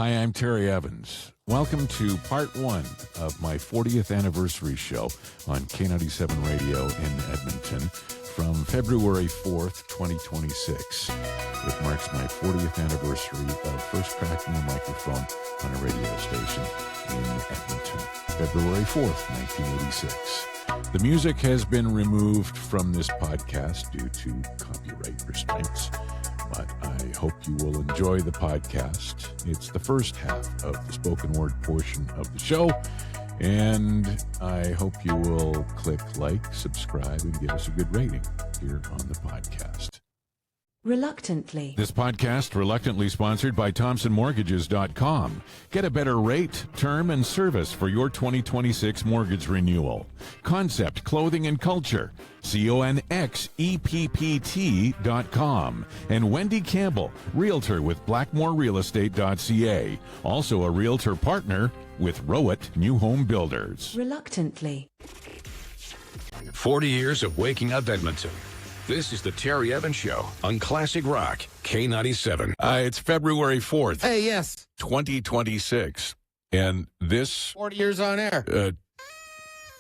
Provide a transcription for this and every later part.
Hi, I'm Terry Evans. Welcome to part one of my 40th anniversary show on K97 Radio in Edmonton from February 4th, 2026. It marks my 40th anniversary of first cracking a microphone on a radio station in Edmonton, February 4th, 1986. The music has been removed from this podcast due to copyright restraints, but I hope you will enjoy the podcast. It's the first half of the spoken word portion of the show, and I hope you will click like, subscribe, and give us a good rating here on the podcast. Reluctantly. This podcast reluctantly sponsored by ThompsonMortgages.com. Get a better rate, term, and service for your 2026 mortgage renewal. Concept Clothing and Culture. CONXEPPT.com. And Wendy Campbell, Realtor with BlackmoreRealEstate.ca. Also a Realtor partner with Rowett New Home Builders. Reluctantly. 40 years of waking up Edmonton. This is the Terry Evans Show on Classic Rock, K97. It's February 4th. Hey, yes. 2026. And this... 40 years on air.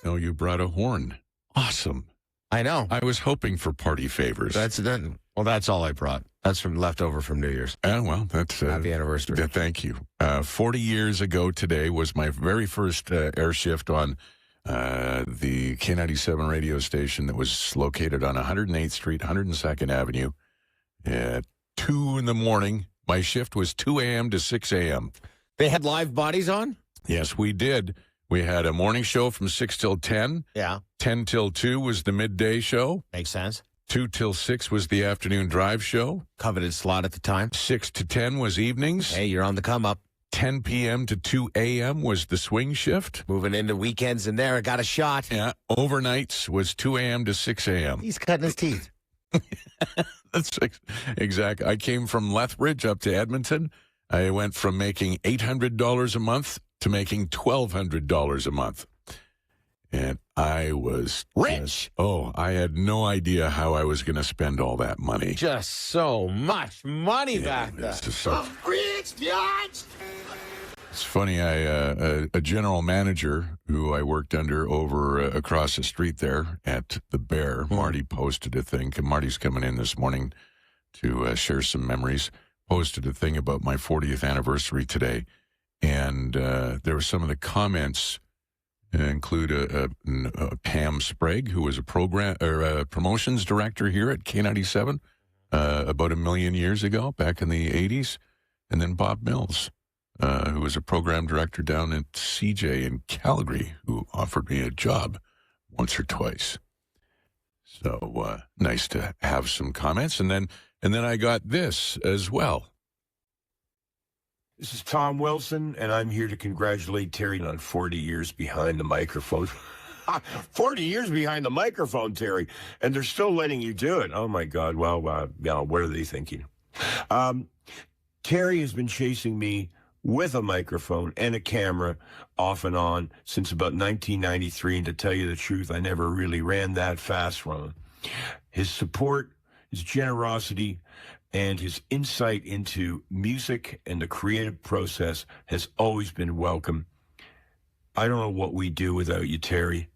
Oh, you brought a horn. Awesome. I know. I was hoping for party favors. That's all I brought. That's from leftover from New Year's. Well, that's... Happy anniversary. Thank you. 40 years ago today was my very first air shift on the K97 radio station that was located on 108th Street, 102nd Avenue at 2 in the morning. My shift was 2 a.m. to 6 a.m. They had live bodies on? Yes, we did. We had a morning show from 6 till 10. Yeah. 10 till 2 was the midday show. Makes sense. 2 till 6 was the afternoon drive show. Coveted slot at the time. 6 to 10 was evenings. Hey, you're on the come up. 10 p.m. to 2 a.m. was the swing shift. Moving into weekends in there. I got a shot. Yeah. Overnights was 2 a.m. to 6 a.m. He's cutting his teeth. That's exact. I came from Lethbridge up to Edmonton. I went from making $800 a month to making $1,200 a month. And I was rich. I had no idea how I was going to spend all that money. Just so much money back then. Rich, George! It's funny, a general manager who I worked under over across the street there at the Bear, Marty posted a thing. Marty's coming in this morning to share some memories. Posted a thing about my 40th anniversary today. And there were some of the comments include a Pam Sprague, who was a promotions director here at K97 about 1 million years ago, back in the 80s. And then Bob Mills, who was a program director down at CJ in Calgary, who offered me a job once or twice. So nice to have some comments. And then I got this as well. This is Tom Wilson, and I'm here to congratulate Terry on 40 years behind the microphone. 40 years behind the microphone, Terry, and they're still letting you do it. Oh, my God. Well, what are they thinking? Terry has been chasing me with a microphone and a camera off and on since about 1993, and to tell you the truth, I never really ran that fast from him. His support, his generosity, and his insight into music and the creative process has always been welcome. I don't know what we do without you, Terry.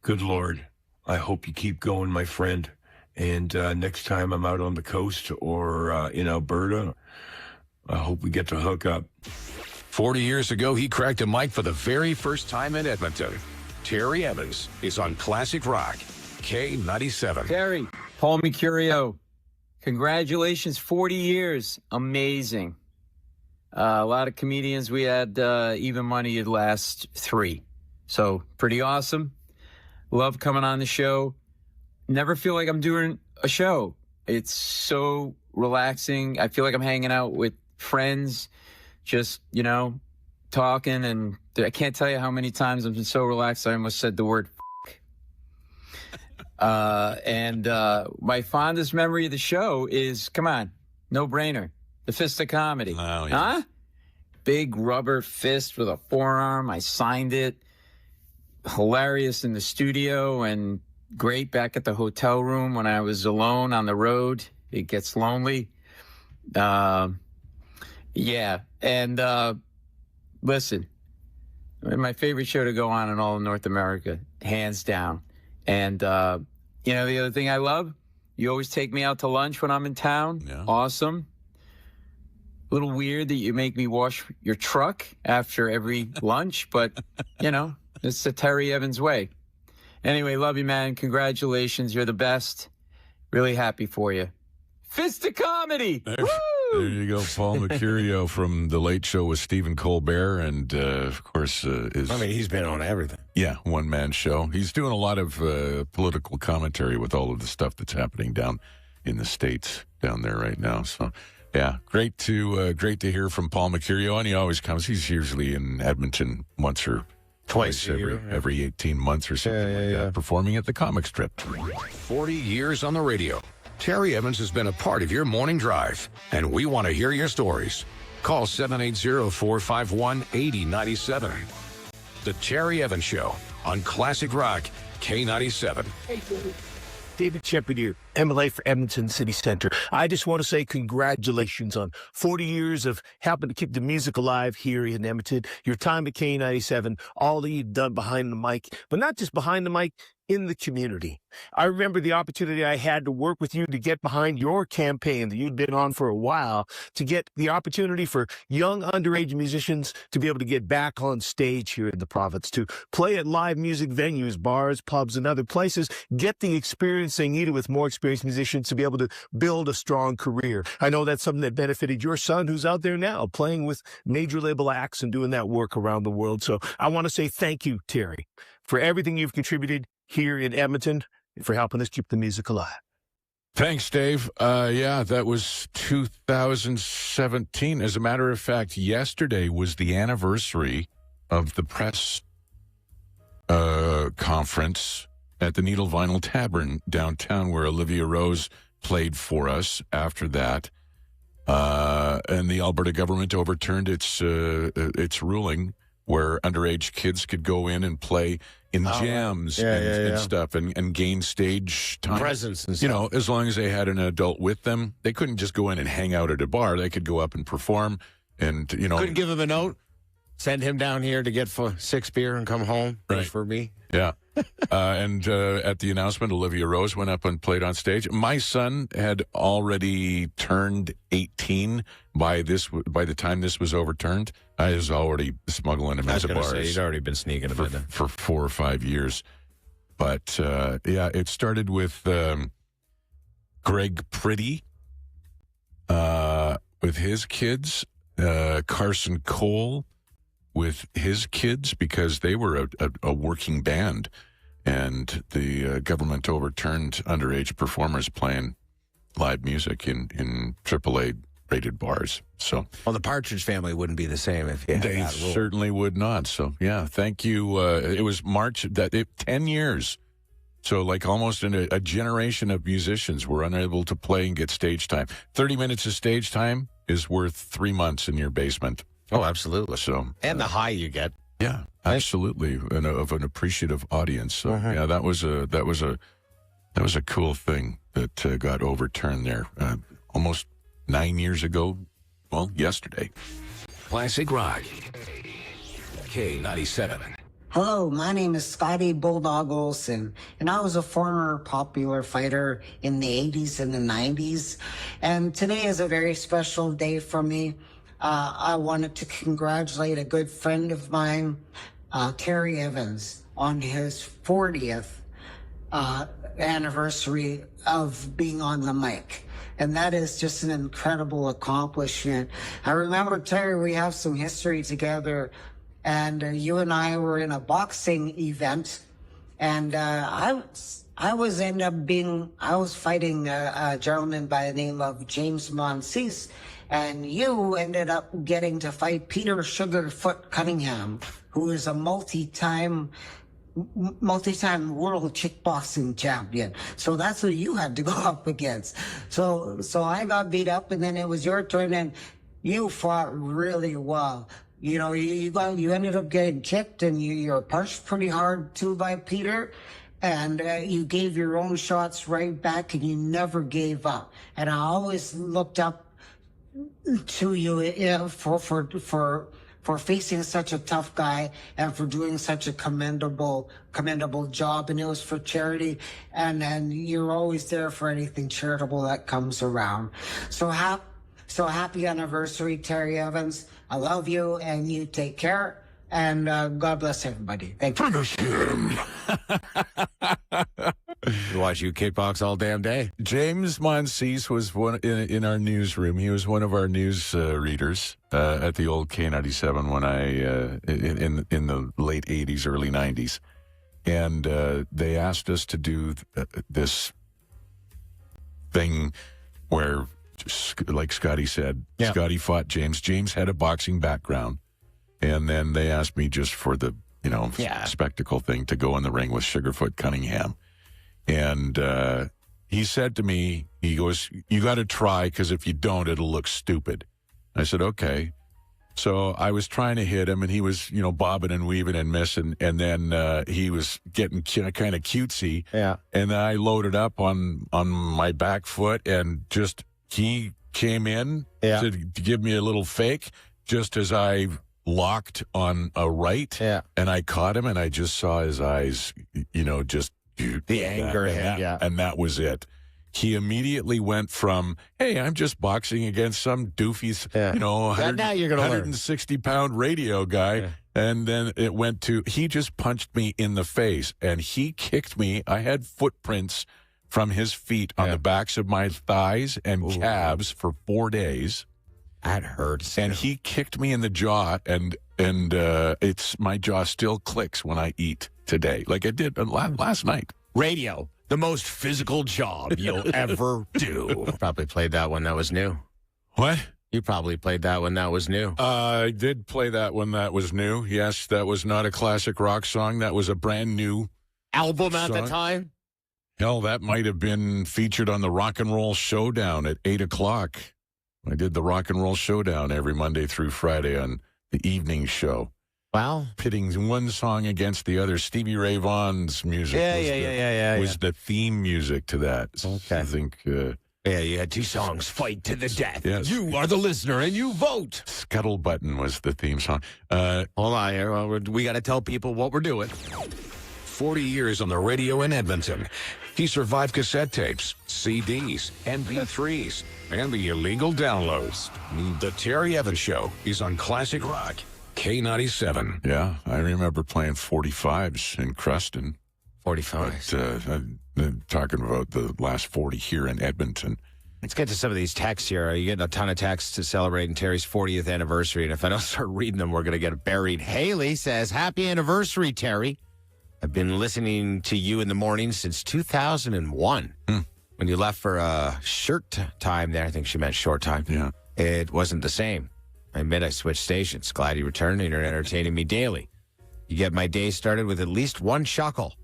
Good Lord. I hope you keep going, my friend. And next time I'm out on the coast or in Alberta, I hope we get to hook up. 40 years ago, he cracked a mic for the very first time in Edmonton. Terry Evans is on Classic Rock, K97. Terry, Paul Mercurio. Congratulations, 40 years. Amazing. A lot of comedians, we had even money at last 3. So pretty awesome. Love coming on the show. Never feel like I'm doing a show. It's so relaxing. I feel like I'm hanging out with friends, just, talking. And I can't tell you how many times I've been so relaxed I almost said the word And my fondest memory of the show is, come on, no brainer, the Fist of Comedy. Oh, yeah. Huh? Big rubber fist with a forearm. I signed it. Hilarious in the studio and great back at the hotel room when I was alone on the road. It gets lonely. Yeah. And listen, my favorite show to go on in all of North America, hands down. And, you know, the other thing I love, you always take me out to lunch when I'm in town. Yeah. Awesome. A little weird that you make me wash your truck after every lunch, but, you know, it's the Terry Evans way. Anyway, love you, man. Congratulations. You're the best. Really happy for you. Fist of comedy. There, Woo! there you go, Paul Mercurio from The Late Show with Stephen Colbert, and of course, he's been on everything. Yeah, one-man show. He's doing a lot of political commentary with all of the stuff that's happening down in the States down there right now. So, yeah, great to hear from Paul Mercurio, and he always comes. He's usually in Edmonton once or twice every 18 months or something like that, performing at the comic strip. 40 years on the radio. Terry Evans has been a part of your morning drive, and we want to hear your stories. Call 780-451-8097. The Terry Evans Show on Classic Rock K97. David Shepard here, MLA for Edmonton City Center. I just want to say congratulations on 40 years of helping to keep the music alive here in Edmonton. Your time at K97, all that you've done behind the mic, but not just behind the mic, in the community. I remember the opportunity I had to work with you to get behind your campaign that you'd been on for a while, to get the opportunity for young underage musicians to be able to get back on stage here in the province, to play at live music venues, bars, pubs, and other places, get the experience they needed with more experienced musicians to be able to build a strong career. I know that's something that benefited your son, who's out there now playing with major label acts and doing that work around the world. So I want to say thank you, Terry, for everything you've contributed here in Edmonton, for helping us keep the music alive. Thanks, Dave. Yeah, that was 2017. As a matter of fact, yesterday was the anniversary of the press conference at the Needle Vinyl Tavern downtown, where Olivia Rose played for us after that. And the Alberta government overturned its ruling where underage kids could go in and play in jams and stuff and gain stage time. Presence and stuff. You know, as long as they had an adult with them. They couldn't just go in and hang out at a bar. They could go up and perform and, you know. Couldn't give him a note, send him down here to get 6 beer and come home. Right. For me. Yeah. And at the announcement, Olivia Rose went up and played on stage. My son had already turned 18 by the time this was overturned. I was already smuggling him into bars. He'd already been sneaking him in for 4 or 5 years. But, yeah, it started with Greg Pretty with his kids, Carson Cole with his kids, because they were a working band, and the government overturned underage performers playing live music in AAA rated bars. So, well, the Partridge Family wouldn't be the same if you had they that rule. certainly would not. So, yeah, thank you. It was March 10 years. So, like almost a generation of musicians were unable to play and get stage time. 30 minutes of stage time is worth 3 months in your basement. Oh, absolutely. So, and the high you get. Yeah, absolutely, of an appreciative audience. So, yeah, that was a cool thing that got overturned there almost 9 years ago. Well, yesterday. Classic Rock K97. Hello, my name is Scotty Bulldog Olson, and I was a former popular fighter in the 80s and the 90s. And today is a very special day for me. I wanted to congratulate a good friend of mine, Terry Evans, on his 40th anniversary of being on the mic. And that is just an incredible accomplishment. I remember, Terry, we have some history together, and you and I were in a boxing event, and I was fighting a gentleman by the name of James Monsees, and you ended up getting to fight Peter Sugarfoot Cunningham, who is a multi-time world kickboxing champion. So that's who you had to go up against. So I got beat up, and then it was your turn, and you fought really well. You know, you ended up getting kicked, and you were punched pretty hard too by Peter, and you gave your own shots right back, and you never gave up. And I always looked up to you for facing such a tough guy and for doing such a commendable job. And it was for charity, and you're always there for anything charitable that comes around. So happy anniversary, Terry Evans. I love you, and you take care. And God bless everybody. Thank you. Finish him. Watch you kickbox all damn day. James Monsees was one in our newsroom. He was one of our news readers at the old K97 when in the late 80s, early 90s. And they asked us to do this thing where, like Scotty said, Scotty fought James. James had a boxing background. And then they asked me just for the, spectacle thing to go in the ring with Sugarfoot Cunningham. And he said to me, he goes, you got to try, because if you don't, it'll look stupid. I said, okay. So I was trying to hit him, and he was, bobbing and weaving and missing. And then he was getting kind of cutesy. Yeah. And then I loaded up on my back foot, and just he came in to give me a little fake just as I locked on a right. Yeah. And I caught him, and I just saw his eyes, just the anger and that was it. He immediately went from, hey, I'm just boxing against some doofy, now you're gonna 160-pound radio guy. Yeah. And then it went to, he just punched me in the face, and he kicked me. I had footprints from his feet on the backs of my thighs and calves for 4 days. That hurts. And he kicked me in the jaw, and it's my jaw still clicks when I eat today, like it did last night. Radio, the most physical job you'll ever do. Probably played that when that was new. What? You probably played that when that was new. I did play that when that was new. Yes, that was not a classic rock song. That was a brand new album at the song. time. Hell, that might have been featured on the Rock and Roll Showdown at 8 o'clock. I did the Rock and Roll Showdown every Monday through Friday on the evening show. Wow. Pitting one song against the other. Stevie Ray Vaughan's music was the theme music to that. Okay. I think... yeah, you had two songs, Fight to the Death. Yes. You are the listener, and you vote. Scuttle Button was the theme song. Hold on here. Well, we got to tell people what we're doing. 40 years on the radio in Edmonton. He survived cassette tapes, CDs, MP3s, and the illegal downloads. The Terry Evans Show is on Classic Rock, K97. Yeah, I remember playing 45s in Cruston. 45. But talking about the last 40 here in Edmonton. Let's get to some of these texts here. Are you getting a ton of texts to celebrating Terry's 40th anniversary? And if I don't start reading them, we're going to get buried. Haley says, happy anniversary, Terry. I've been listening to you in the morning since 2001. When you left for a short time there, I think she meant short time. Yeah. It wasn't the same. I admit I switched stations. Glad you returned, and you're entertaining me daily. You get my day started with at least one chuckle.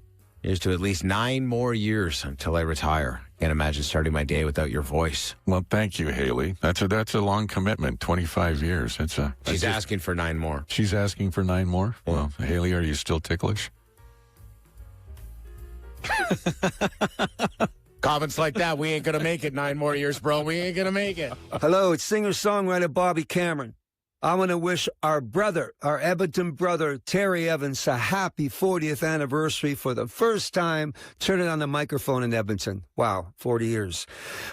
Here's to at least 9 more years until I retire. Can't imagine starting my day without your voice. Well, thank you, Haley. That's a long commitment. 25 years. She's asking for 9 more. She's asking for 9 more. Well, Haley, are you still ticklish? Comments like that, we ain't gonna make it 9 more years, bro. We ain't gonna make it. Hello, it's singer-songwriter Bobby Cameron. I want to wish our Edmonton brother, Terry Evans, a happy 40th anniversary for the first time turning on the microphone in Edmonton. Wow, 40 years.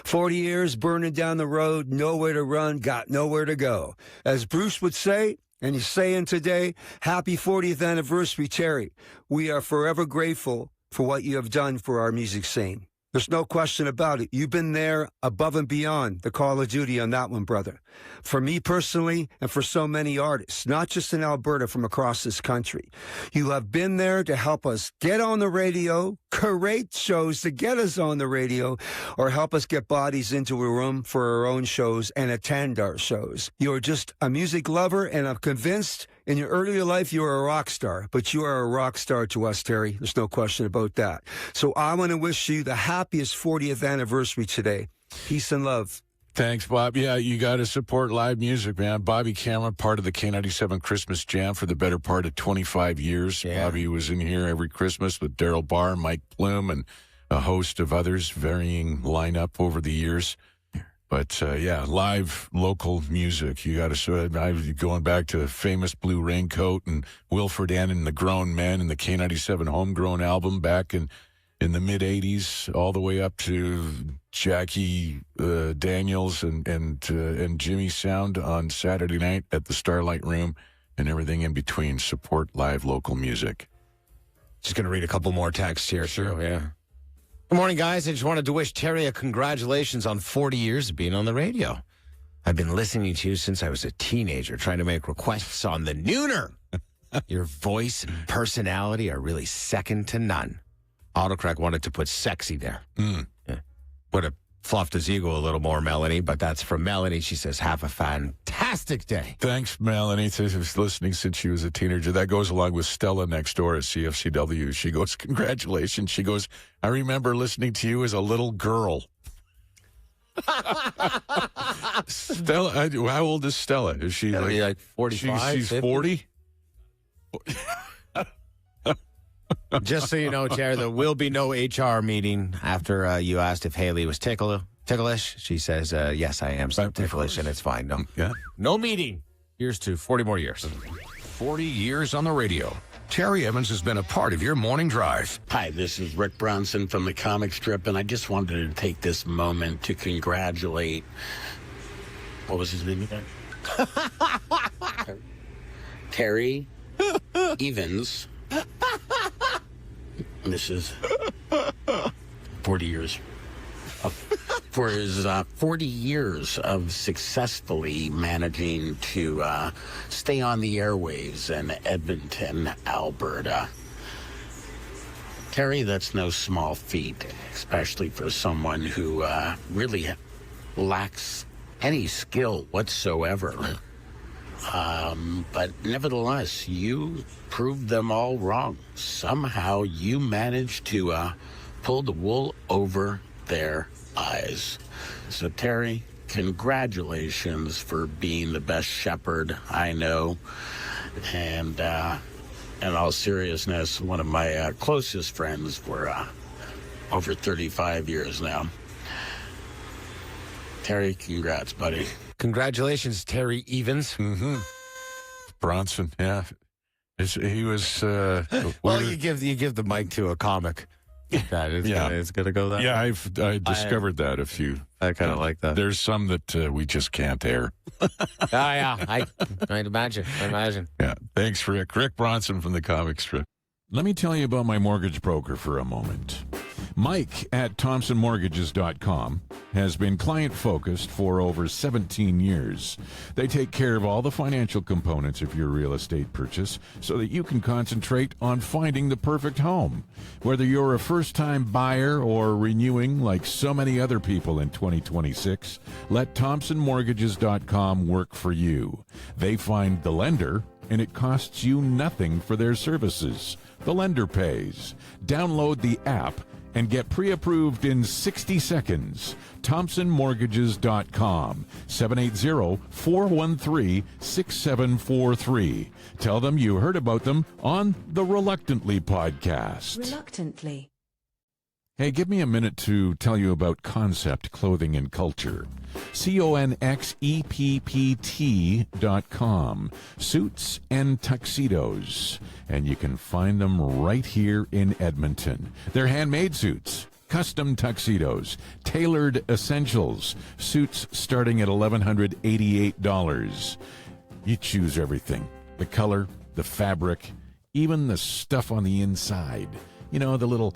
40 years burning down the road, nowhere to run, got nowhere to go. As Bruce would say, and he's saying today, happy 40th anniversary, Terry. We are forever grateful for what you have done for our music scene. There's no question about it. You've been there above and beyond the call of duty on that one, brother. For me personally, and for so many artists, not just in Alberta, from across this country. You have been there to help us get on the radio, create shows to get us on the radio, or help us get bodies into a room for our own shows and attend our shows. You're just a music lover, and I'm convinced in your earlier life you were a rock star, but you are a rock star to us, Terry. There's no question about that. So I want to wish you the happiest 40th anniversary today. Peace and love. Thanks, Bob. Yeah, you got to support live music, man. Bobby Cameron, part of the K97 Christmas Jam for the better part of 25 years. Yeah. Bobby was in here every Christmas with Daryl Barr, Mike Plume, and a host of others, varying lineup over the years. But yeah, live local music. You got to. I'm going back to famous Blue Raincoat and Wilfred N. and the Grown Men and the K97 Homegrown album back in the mid '80s, all the way up to Jackie Daniels and Jimmy Sound on Saturday night at the Starlight Room, and everything in between. Support live local music. Just going to read a couple more texts here. Sure, yeah. Good morning, guys. I just wanted to wish Terry a congratulations on 40 years of being on the radio. I've been listening to you since I was a teenager, trying to make requests on the Nooner. Your voice and personality are really second to none. Autocorrect wanted to put sexy there. Yeah. Would have fluffed his ego a little more, Melanie, but that's from Melanie. She says, have a fantastic day. Thanks, Melanie. She was listening since she was a teenager. That goes along with Stella next door at CFCW. She goes, congratulations. She goes, I remember listening to you as a little girl. Stella, how old is Stella? Is she like 45? She's 40? Just so you know, Terry, there will be no HR meeting after you asked if Haley was ticklish. She says, yes, I am ticklish, and it's fine. No meeting. Here's to 40 more years. 40 years on the radio. Terry Evans has been a part of your morning drive. Hi, this is Rick Bronson from the comic strip, and I just wanted to take this moment to congratulate, what was his name again? Terry Evans. This is 40 years. For his 40 years of successfully managing to stay on the airwaves in Edmonton, Alberta. Terry, that's no small feat, especially for someone who really lacks any skill whatsoever. But nevertheless, you proved them all wrong. Somehow you managed to pull the wool over their eyes. So, Terry, congratulations for being the best shepherd I know. And in all seriousness, one of my closest friends for over 35 years now. Terry, congrats, buddy. Congratulations, Terry Evans. Mm-hmm. Bronson, yeah. He was... well, you give the mic to a comic. It's gonna go that yeah, way. I discovered that a few. I kind of like that. There's some that we just can't air. Yeah. I'd imagine. Yeah. Thanks, Rick. Rick Bronson from the comic strip. Let me tell you about my mortgage broker for a moment. Mike at ThompsonMortgages.com has been client-focused for over 17 years. They take care of all the financial components of your real estate purchase so that you can concentrate on finding the perfect home. Whether you're a first-time buyer or renewing like so many other people in 2026, let ThompsonMortgages.com work for you. They find the lender, and it costs you nothing for their services. The lender pays. Download the app and get pre-approved in 60 seconds. ThompsonMortgages.com, 780-413-6743. Tell them you heard about them on the Reluctantly podcast. Reluctantly. Hey, give me a minute to tell you about Concept Clothing and Culture. CONXEPPT.com. Suits and tuxedos. And you can find them right here in Edmonton. They're handmade suits, custom tuxedos, tailored essentials, suits starting at $1,188. You choose everything. The color, the fabric, even the stuff on the inside. You know, the little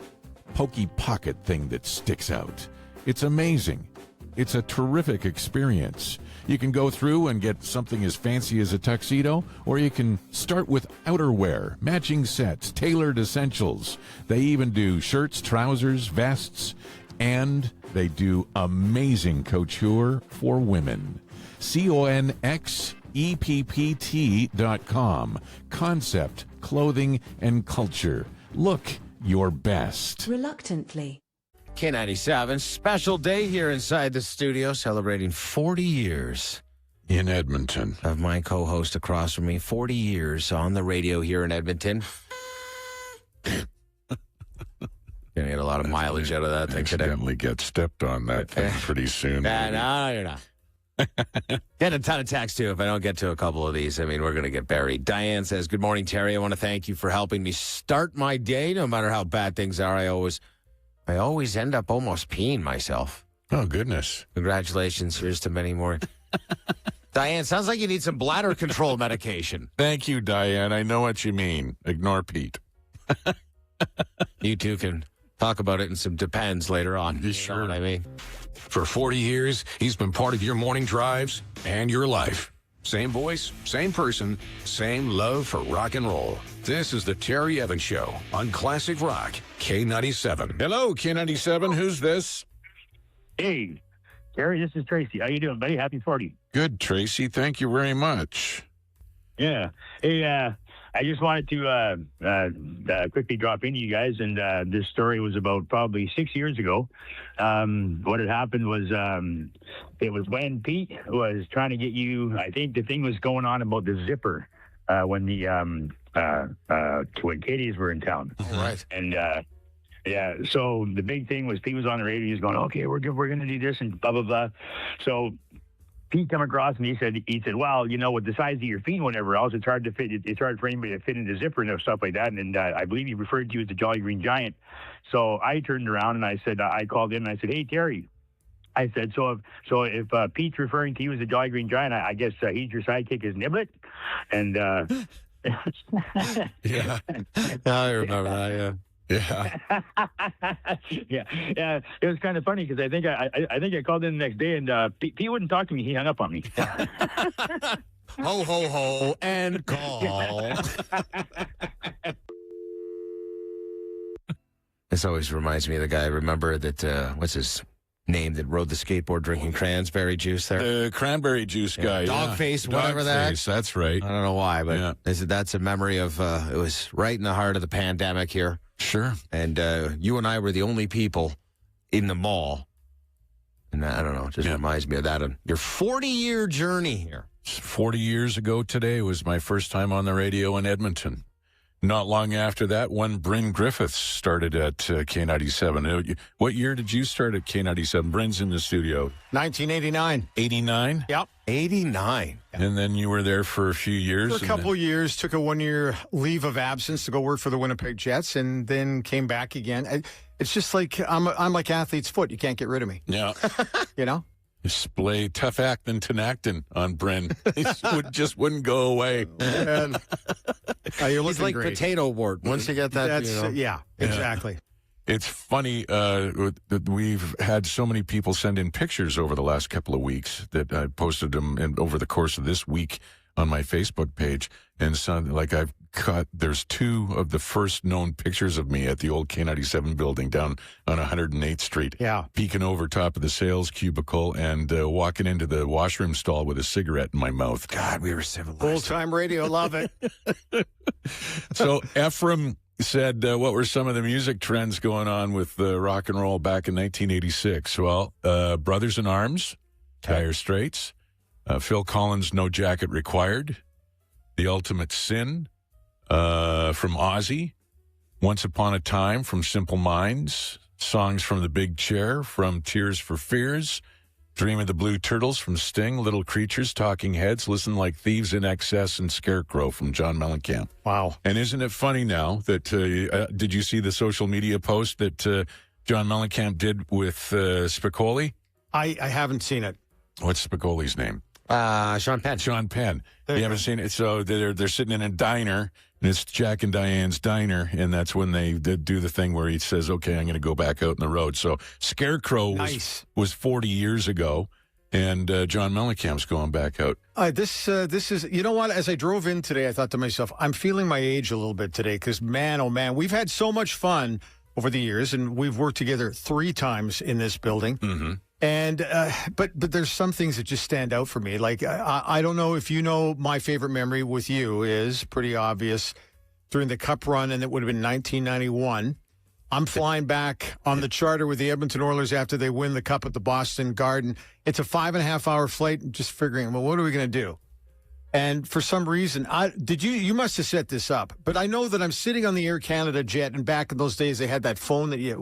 pokey pocket thing that sticks out. It's amazing. It's a terrific experience. You can go through and get something as fancy as a tuxedo, or you can start with outerwear, matching sets, tailored essentials. They even do shirts, trousers, vests, and they do amazing couture for women. CONXEPPT.com. Concept, Clothing and Culture. Look your best. Reluctantly. K97, special day here inside the studio, celebrating 40 years in Edmonton of my co-host across from me. 40 years on the radio here in Edmonton. Gonna get a lot of mileage out of that thing today. Accidentally get stepped on that thing pretty soon. No, you're not. Get a ton of texts, too. If I don't get to a couple of these, I mean, we're going to get buried. Diane says, good morning, Terry. I want to thank you for helping me start my day. No matter how bad things are, I always end up almost peeing myself. Oh, goodness. Congratulations. Here's to many more. Diane, sounds like you need some bladder control medication. Thank you, Diane. I know what you mean. Ignore Pete. You two can talk about it in some Depends later on. You sure? know what I mean? For 40 years, he's been part of your morning drives and your life. Same voice, same person, same love for rock and roll. This is the Terry Evans Show on Classic Rock, K97. Hello, K97. Who's this? Hey, Terry, this is Tracy. How you doing, buddy? Happy 40. Good, Tracy. Thank you very much. Yeah. Hey, I just wanted to quickly drop into you guys, and this story was about probably 6 years ago. What had happened was it was when Pete was trying to get you. I think the thing was going on about the zipper when Katie's were in town. All right. And yeah, so the big thing was Pete was on the radio. He's going, okay, we're going to do this and blah blah blah. So Pete come across and he said, well, you know, with the size of your feet and whatever else, it's hard to fit. It's hard for anybody to fit in the zipper and stuff like that. And I believe he referred to you as the Jolly Green Giant. So I turned around and I said, I called in and I said, hey, Terry. I said, so if Pete's referring to you as the Jolly Green Giant, I guess he's your sidekick is Niblet. And yeah, I remember that. Yeah. Yeah. yeah. It was kind of funny because I think I called in the next day and Pete wouldn't talk to me. He hung up on me. Ho, ho, ho, and call. This always reminds me of the guy, remember that, what's his name, that rode the skateboard drinking cranberry juice there? The cranberry juice guy. Dog face, whatever that. That's right. I don't know why, but that's a memory of, it was right in the heart of the pandemic here. Sure. And you and I were the only people in the mall. And I don't know, it just reminds me of that. Your 40-year journey here. 40 years ago today was my first time on the radio in Edmonton. Not long after that, one Bryn Griffiths started at K97. What year did you start at K97? Bryn's in the studio. 1989. 89? Yep. 89. And then you were there for a few years? For a couple of years. Took a 1-year leave of absence to go work for the Winnipeg Jets and then came back again. It's just like I'm like athlete's foot. You can't get rid of me. Yeah. You know? Display tough actin' tenactin on Bryn. He just wouldn't go away. And, you're looking He's like great. potato wart. Once you get that, That's, yeah, exactly. It's funny that we've had so many people send in pictures over the last couple of weeks that I posted them over the course of this week on my Facebook page. And so, like, I've caught, there's 2 of the first known pictures of me at the old K97 building down on 108th Street. Yeah. Peeking over top of the sales cubicle and walking into the washroom stall with a cigarette in my mouth. God, we were civilized. Old-time radio, love it. So Ephraim said, what were some of the music trends going on with rock and roll back in 1986? Well, Brothers in Arms, Dire Straits, Phil Collins' No Jacket Required, The Ultimate Sin from Ozzy, Once Upon a Time from Simple Minds, songs from The Big Chair from Tears for Fears, Dream of the Blue Turtles from Sting, Little Creatures, Talking Heads, Listen Like Thieves in Excess, and Scarecrow from John Mellencamp. Wow. And isn't it funny now that, did you see the social media post that John Mellencamp did with Spicoli? I haven't seen it. What's Spicoli's name? Sean Penn. Sean Penn. You haven't seen it? So they're sitting in a diner, and it's Jack and Diane's diner, and that's when they do the thing where he says, okay, I'm going to go back out on the road. So Scarecrow was 40 years ago, and John Mellencamp's going back out. This is, you know what, as I drove in today, I thought to myself, I'm feeling my age a little bit today, because man, oh man, we've had so much fun over the years, and we've worked together 3 times in this building. Mm-hmm. And but there's some things that just stand out for me. Like I don't know if you know, my favorite memory with you is pretty obvious during the Cup run, and it would have been 1991. I'm flying back on the charter with the Edmonton Oilers after they win the Cup at the Boston Garden. It's a 5.5-hour flight, and just figuring, well, what are we going to do? And for some reason, you must have set this up, but I know that I'm sitting on the Air Canada jet, and back in those days, they had that phone that you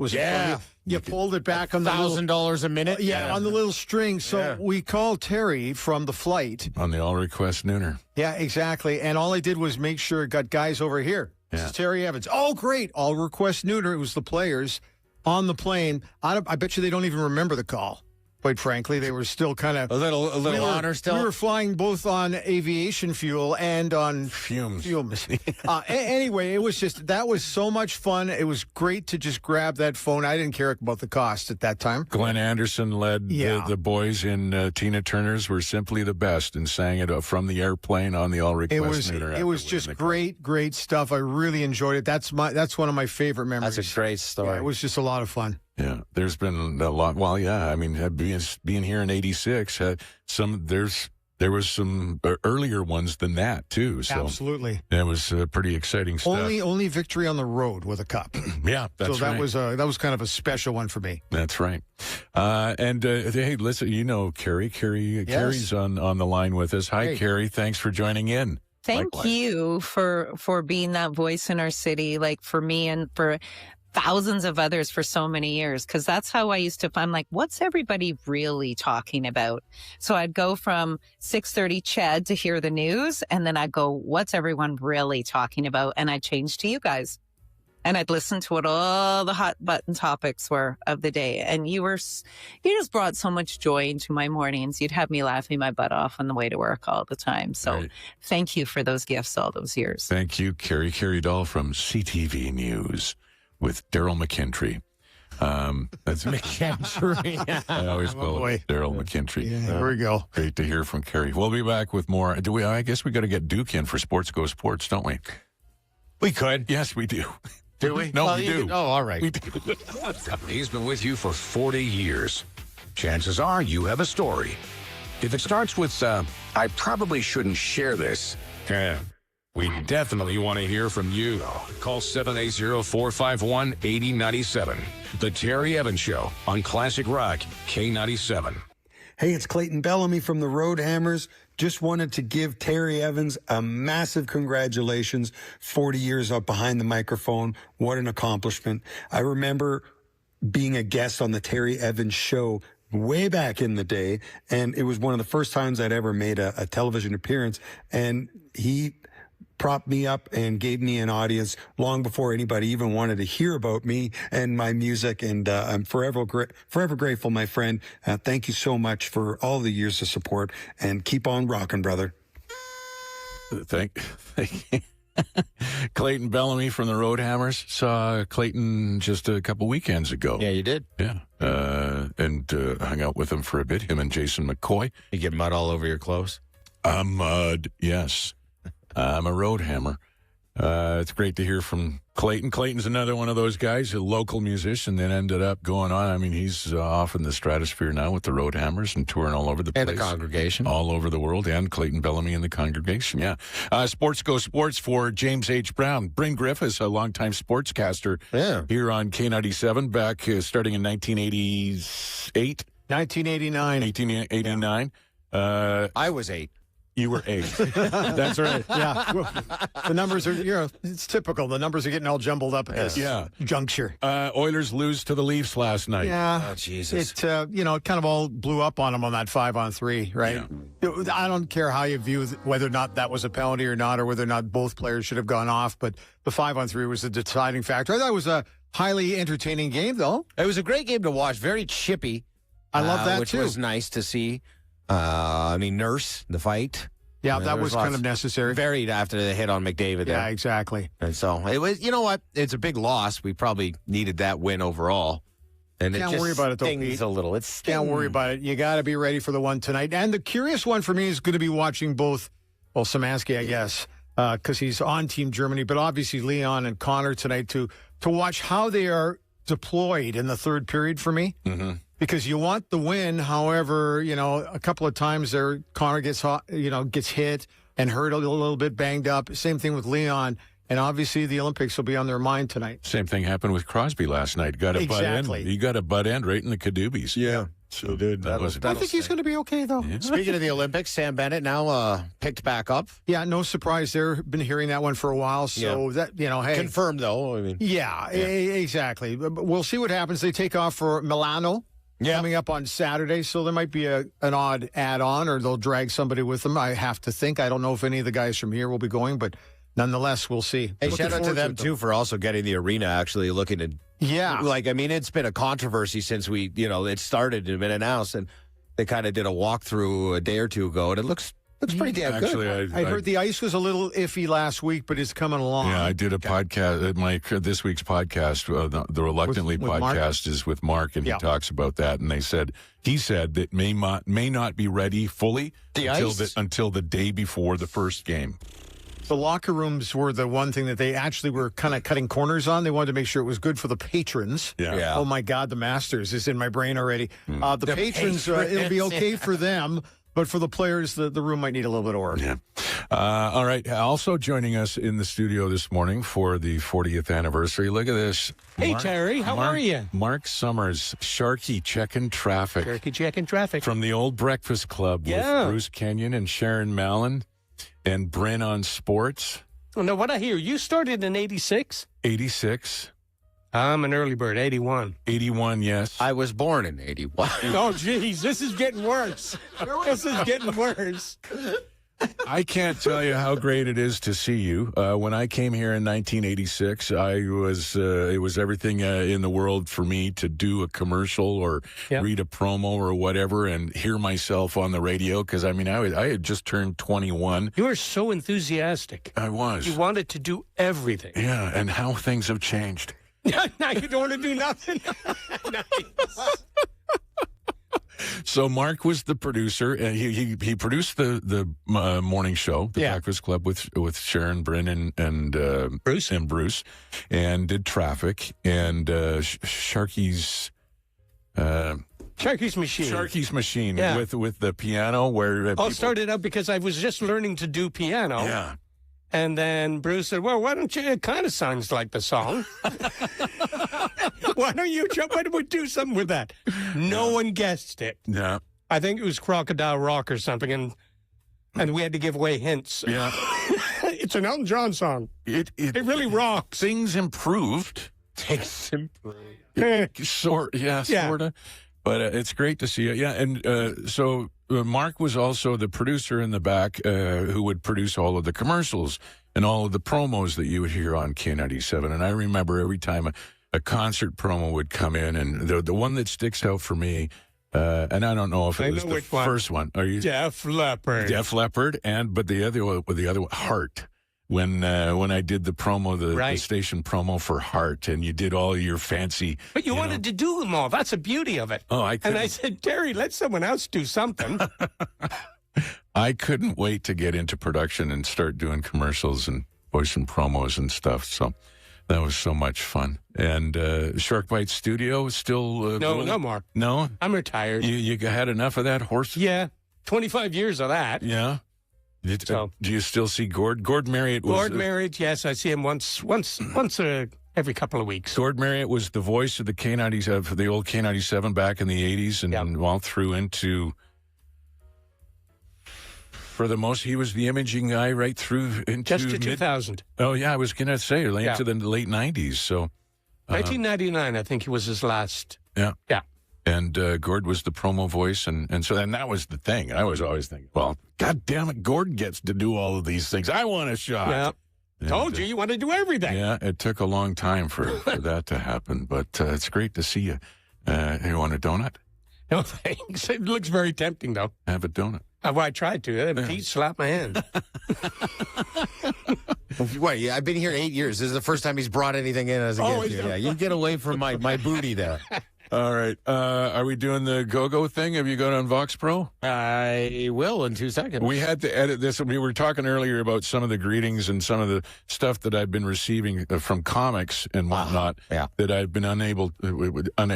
pulled it back on the $1,000 a minute. on the little string. So we called Terry from the flight. On the all-request nooner. Yeah, exactly. And all I did was make sure it got guys over here. This is Terry Evans. Oh, great. All-request nooner. It was the players on the plane. I bet you they don't even remember the call. Quite frankly, they were still kind of a little honor still. We were flying both on aviation fuel and on fumes. Anyway, it was that was so much fun. It was great to just grab that phone. I didn't care about the cost at that time. Glenn Anderson led the boys in Tina Turner's Were Simply the Best and sang it from the airplane on the all-request nooner. It was just great stuff. I really enjoyed it. That's one of my favorite memories. That's a great story. Yeah, it was just a lot of fun. Yeah, there's been a lot. Well, yeah, I mean, being here in '86, there was some earlier ones than that too. So absolutely, it was pretty exciting stuff. Only victory on the road with a cup. Yeah, that's right. That was kind of a special one for me. That's right. Hey, listen, Carrie's on the line with us. Hi, Carrie. Thanks for joining in. Thank you for being that voice in our city, like for me and for thousands of others for so many years, because that's how I used to. I'm like, what's everybody really talking about? So I'd go from 6:30 Ched to hear the news, and then I'd go, what's everyone really talking about? And I'd change to you guys, and I'd listen to what all the hot button topics were of the day. And you just brought so much joy into my mornings. You'd have me laughing my butt off on the way to work all the time. So Thank you for those gifts all those years. Thank you, Carrie. Carrie Dahl from CTV News. With Daryl McKintry. That's McKintry. I always call it Daryl McKintry. Yeah, here we go. Great to hear from Carrie. We'll be back with more. I guess we got to get Duke in for Sports Go Sports, don't we? We could. Yes, we do. Do we? No, we do. Oh, all right. He's been with you for 40 years. Chances are you have a story. If it starts with, I probably shouldn't share this, we definitely want to hear from you. Call 780-451-8097. The Terry Evans Show on Classic Rock K97. Hey, it's Clayton Bellamy from the Road Hammers. Just wanted to give Terry Evans a massive congratulations. 40 years up behind the microphone. What an accomplishment. I remember being a guest on the Terry Evans Show way back in the day, and it was one of the first times I'd ever made a television appearance, and he propped me up and gave me an audience long before anybody even wanted to hear about me and my music. And I'm forever grateful, my friend. Thank you so much for all the years of support, and keep on rocking, brother. Thank you. Clayton Bellamy from the Road Hammers. Saw Clayton just a couple weekends ago. Yeah, you did. Yeah. And hung out with him for a bit, him and Jason McCoy. You get mud all over your clothes? Mud, yes. I'm a road hammer. It's great to hear from Clayton. Clayton's another one of those guys, a local musician that ended up going on. I mean, he's off in the stratosphere now with the Road Hammers and touring all over the place. And the congregation. All over the world, and Clayton Bellamy and the congregation, yeah. Sports Go Sports for James H. Brown. Bryn Griffiths, a longtime sportscaster here on K97, back starting in 1988. 1989. 1989. I was 8. You were 8. That's right. Yeah. Well, the numbers are, it's typical. The numbers are getting all jumbled up at this juncture. Oilers lose to the Leafs last night. Yeah. Oh, Jesus. It, it kind of all blew up on them on that 5-on-3, right? Yeah. I don't care how you view whether or not that was a penalty or not, or whether or not both players should have gone off, but the 5-on-3 was the deciding factor. I thought it was a highly entertaining game, though. It was a great game to watch. Very chippy. I love that, which too. Which was nice to see. Nurse, the fight. Yeah, that was kind of necessary. Buried after the hit on McDavid there. Yeah, exactly. And so it was, you know what? It's a big loss. We probably needed that win overall. And Can't worry about it, though, Pete. A little. Can't worry about it. You got to be ready for the one tonight. And the curious one for me is going to be watching both, Szymanski, I guess, because he's on Team Germany, but obviously Leon and Connor tonight to watch how they are deployed in the third period for me. Mm-hmm. Because you want the win. However, a couple of times there, Connor gets hit and hurt a little bit, banged up. Same thing with Leon. And obviously the Olympics will be on their mind tonight. Same thing happened with Crosby last night. Got a butt end. He got a butt end right in the Kadoobis. Yeah. So Dude, that was I think he's going to be okay, though. Speaking of the Olympics, Sam Bennett now picked back up. Yeah, no surprise there. Been hearing that one for a while. So that, hey. Confirmed, though. I mean, exactly. But we'll see what happens. They take off for Milano coming up on Saturday. So there might be an odd add-on, or they'll drag somebody with them. I have to think. I don't know if any of the guys from here will be going, but nonetheless, we'll see. Hey, shout out to them, too, for also getting the arena actually looking at. Yeah. It's been a controversy since it started and been announced, and they kind of did a walkthrough a day or two ago, and it looks pretty damn good. Actually, I heard the ice was a little iffy last week, but it's coming along. Yeah, I did a podcast. This week's podcast, the Reluctantly with podcast, Mark? is with Mark, and he talks about that. And he said that may not be ready fully until the day before the first game. The locker rooms were the one thing that they actually were kind of cutting corners on. They wanted to make sure it was good for the patrons. Yeah. Oh, my God, the Masters is in my brain already. The patrons, it'll be okay for them, but for the players, the room might need a little bit of work. Yeah. All right. Also joining us in the studio this morning for the 40th anniversary. Look at this. Hey, Terry. How are you? Mark Summers, Sharky checking traffic. Sharky checking traffic. From the old Breakfast Club with Bruce Kenyon and Sharon Mallon. And Bryn on sports. Oh, no, what I hear, you started in 86? 86. I'm an early bird, 81. 81, yes. I was born in 81. Oh, geez, this is getting worse. This is getting worse. I can't tell you how great it is to see you. When I came here in 1986, it was everything in the world for me to do a commercial or read a promo or whatever and hear myself on the radio because, I had just turned 21. You were so enthusiastic. I was. You wanted to do everything. Yeah, and how things have changed. Now you don't want to do nothing. Nice. So Mark was the producer, and he produced the morning show, the Breakfast Club with Sharon, Bryn, and Bruce, and did traffic and Sharky's machine with the piano where It started out because I was just learning to do piano. Yeah. And then Bruce said, well, why don't you, it kind of sounds like the song. Why don't we do something with that? No one guessed it. Yeah. I think it was Crocodile Rock or something, and we had to give away hints. Yeah. It's an Elton John song. It really rocks. Things improved. Sort of. But it's great to see you. Yeah, and so Mark was also the producer in the back who would produce all of the commercials and all of the promos that you would hear on K97. And I remember every time a concert promo would come in, and the one that sticks out for me, and I don't know if it was the first one. Are you Def Leppard? Def Leppard, but the other one, Heart. When I did the promo, the station promo for Heart, and you did all your fancy... But you wanted to do them all. That's the beauty of it. Oh, I couldn't. And I said, Terry, let someone else do something. I couldn't wait to get into production and start doing commercials and voicing promos and stuff. So that was so much fun. And Shark Bite Studio is still... no more. No? I'm retired. You had enough of that horse? Yeah. 25 years of that. Yeah. Do you still see Gord? Gord Marriott was... Gord Marriott, yes. I see him once every couple of weeks. Gord Marriott was the voice of the K97, the old K97 back in the 80s and all through into... For the most, he was the imaging guy right through into... Just to 2000. Oh, yeah, I was going to say, into the late 90s, so... 1999, I think he was his last... Yeah. Yeah. And Gord was the promo voice, and that was the thing. I was always thinking, well, God damn it, Gord gets to do all of these things. I want a shot. Yeah. And, Told you want to do everything. Yeah, it took a long time for that to happen, but it's great to see you. You want a donut? No, thanks. It looks very tempting, though. Have a donut. Well, I tried to. Pete slapped my hand. Wait, I've been here 8 years. This is the first time he's brought anything in as a gift. Yeah, you get away from my booty there. All right. Are we doing the go-go thing? Have you got on Vox Pro? I will in 2 seconds. We had to edit this. We were talking earlier about some of the greetings and some of the stuff that I've been receiving from comics and whatnot that I've been unable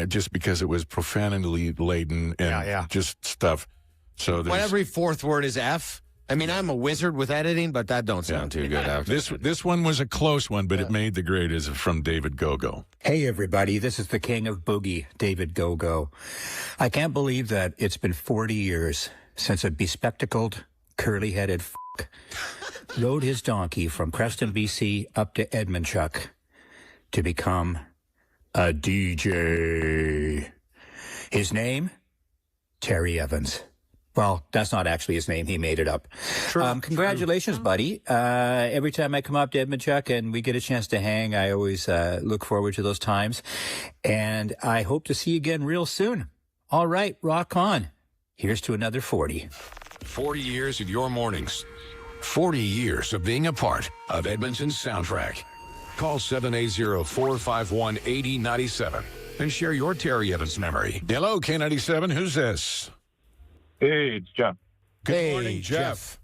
just because it was profanity laden and just stuff. So when every fourth word is F, I mean, I'm a wizard with editing, but that don't sound too good. After. This one was a close one, but it made the grade. Is from David Gogo. Hey, everybody. This is the king of boogie, David Gogo. I can't believe that it's been 40 years since a bespectacled, curly-headed f*** rode his donkey from Creston, BC up to Edmonton to become a DJ. His name? Terry Evans. Well, that's not actually his name. He made it up. Congratulations, buddy. Every time I come up to Edmonton and we get a chance to hang, I always look forward to those times. And I hope to see you again real soon. All right, rock on. Here's to another 40. 40 years of your mornings. 40 years of being a part of Edmonton's soundtrack. Call 780-451-8097 and share your Terry Evans memory. Hello, K97. Who's this? Hey, it's Jeff. Good morning, Jeff.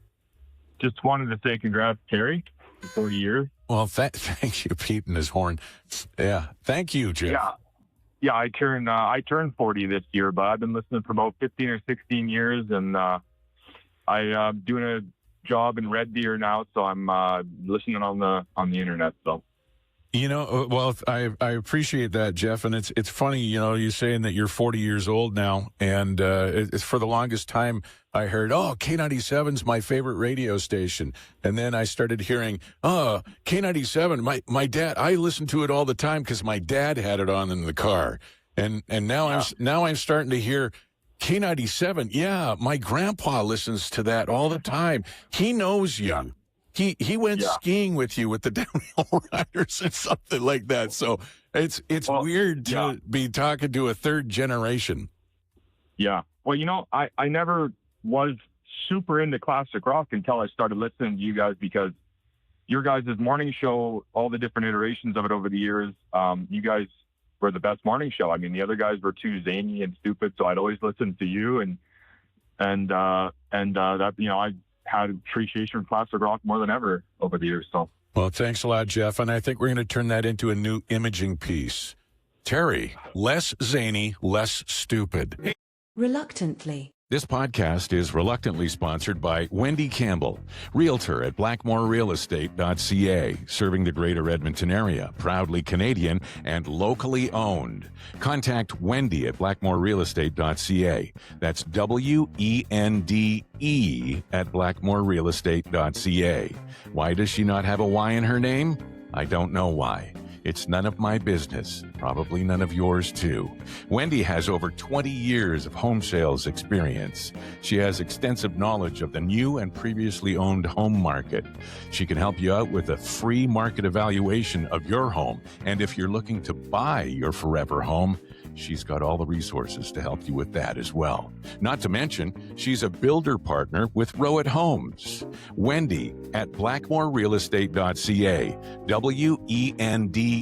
Just wanted to say congrats, Terry, for 40 years. Well, thank you, Pete and his horn. Yeah, thank you, Jeff. Yeah. I turned 40 this year, but I've been listening for about 15 or 16 years, and I'm doing a job in Red Deer now, so I'm listening on the internet. So. You know, well, I appreciate that, Jeff, and it's funny, you know, you saying that you're 40 years old now, and it's for the longest time I heard, oh, K97's my favorite radio station, and then I started hearing, oh, K97, my dad, I listen to it all the time because my dad had it on in the car, and now I'm starting to hear K97. Yeah, my grandpa listens to that all the time. He knows you. He went skiing with you with the downhill riders and something like that. So it's weird to be talking to a third generation. Yeah. Well, you know, I never was super into classic rock until I started listening to you guys, because your guys' morning show, all the different iterations of it over the years, you guys were the best morning show. I mean, the other guys were too zany and stupid, so I'd always listen to you, and that, you know, I had appreciation for classic rock more than ever over the years. So, well, thanks a lot, Jeff. And I think we're going to turn that into a new imaging piece. Terry, less zany, less stupid. Reluctantly. This podcast is reluctantly sponsored by Wendy Campbell, realtor at blackmorerealestate.ca, serving the greater Edmonton area, proudly Canadian and locally owned. Contact Wendy at blackmorerealestate.ca. That's WENDE at blackmorerealestate.ca. Why does she not have a Y in her name? I don't know why. It's none of my business. Probably none of yours, too. Wendy has over 20 years of home sales experience. She has extensive knowledge of the new and previously owned home market. She can help you out with a free market evaluation of your home. And if you're looking to buy your forever home, she's got all the resources to help you with that as well. Not to mention, she's a builder partner with Rowett Homes. Wendy at blackmorerealestate.ca. WENDE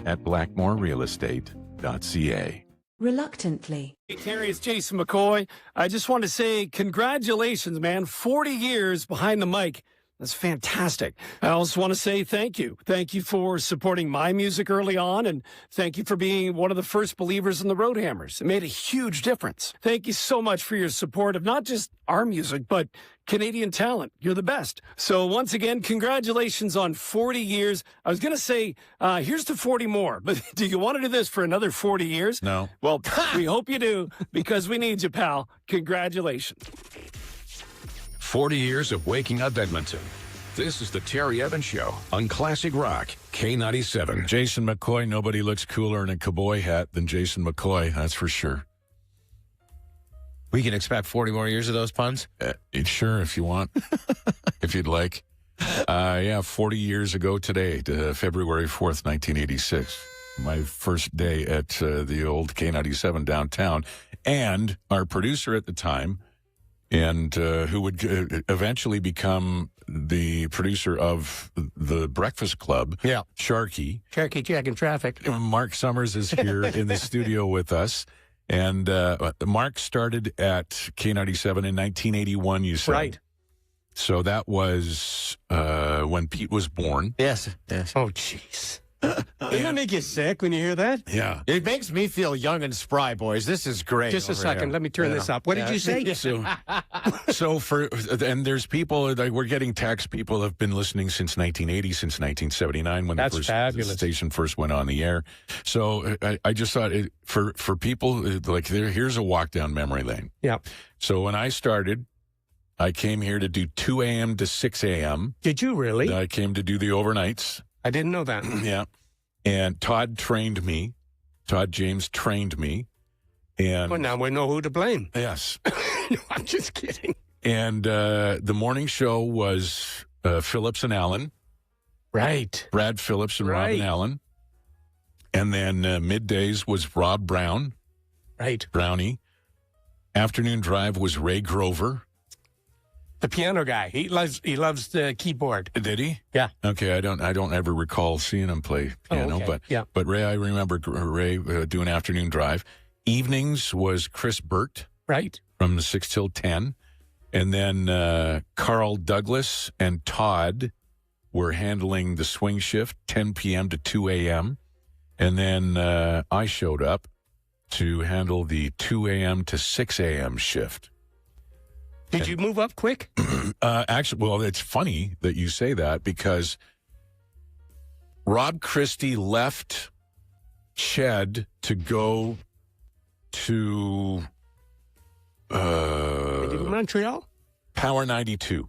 at blackmorerealestate.ca. Reluctantly. Hey, Terry, it's Jason McCoy. I just want to say congratulations, man. 40 years behind the mic. That's fantastic. I also want to say thank you. Thank you for supporting my music early on, and thank you for being one of the first believers in the Roadhammers. It made a huge difference. Thank you so much for your support of not just our music, but Canadian talent. You're the best. So once again, congratulations on 40 years. I was going to say, here's to 40 more, but do you want to do this for another 40 years? No. Well, we hope you do, because we need you, pal. Congratulations. 40 years of waking up Edmonton. This is the Terry Evans Show on Classic Rock, K97. Jason McCoy, nobody looks cooler in a cowboy hat than Jason McCoy, that's for sure. We can expect 40 more years of those puns? Sure, if you want. If you'd like. 40 years ago today, February 4th, 1986. My first day at the old K97 downtown. And our producer at the time, and who would eventually become the producer of the Breakfast Club, Sharky. Sharky Jack in traffic. Mark Summers is here in the studio with us. And Mark started at K97 in 1981, you said. Right. So that was when Pete was born. Yes. Oh, jeez. Doesn't that make you sick when you hear that? Yeah. It makes me feel young and spry, boys. This is great. Just a over second. here. Let me turn this up. What did you say? And there's people, like, we're getting texts. People have been listening since 1980, since 1979, when That's the fabulous. station first went on the air. So I just thought, for people, like, here's a walk down memory lane. Yeah. So when I started, I came here to do 2 a.m. to 6 a.m. Did you really? I came to do the overnights. I didn't know that. Yeah. And Todd trained me. Todd James trained me. And Well, now we know who to blame. yes. No, I'm just kidding. And the morning show was Phillips and Allen. Right. Brad Phillips and Right. Robin Allen. And then middays was Rob Brown. Right. Brownie. Afternoon drive was Ray Grover. The piano guy. He loves the keyboard. Did he? Yeah. Okay, I don't ever recall seeing him play piano, okay. but Ray, I remember Ray doing afternoon drive. Evenings was Chris Burt. Right. From 6 till 10. And then Carl Douglas and Todd were handling the swing shift, 10 p.m. to 2 a.m. And then I showed up to handle the 2 a.m. to 6 a.m. shift. Did you move up quick? Actually, well, it's funny that you say that because Rob Christie left Ched to go to Montreal? Power 92.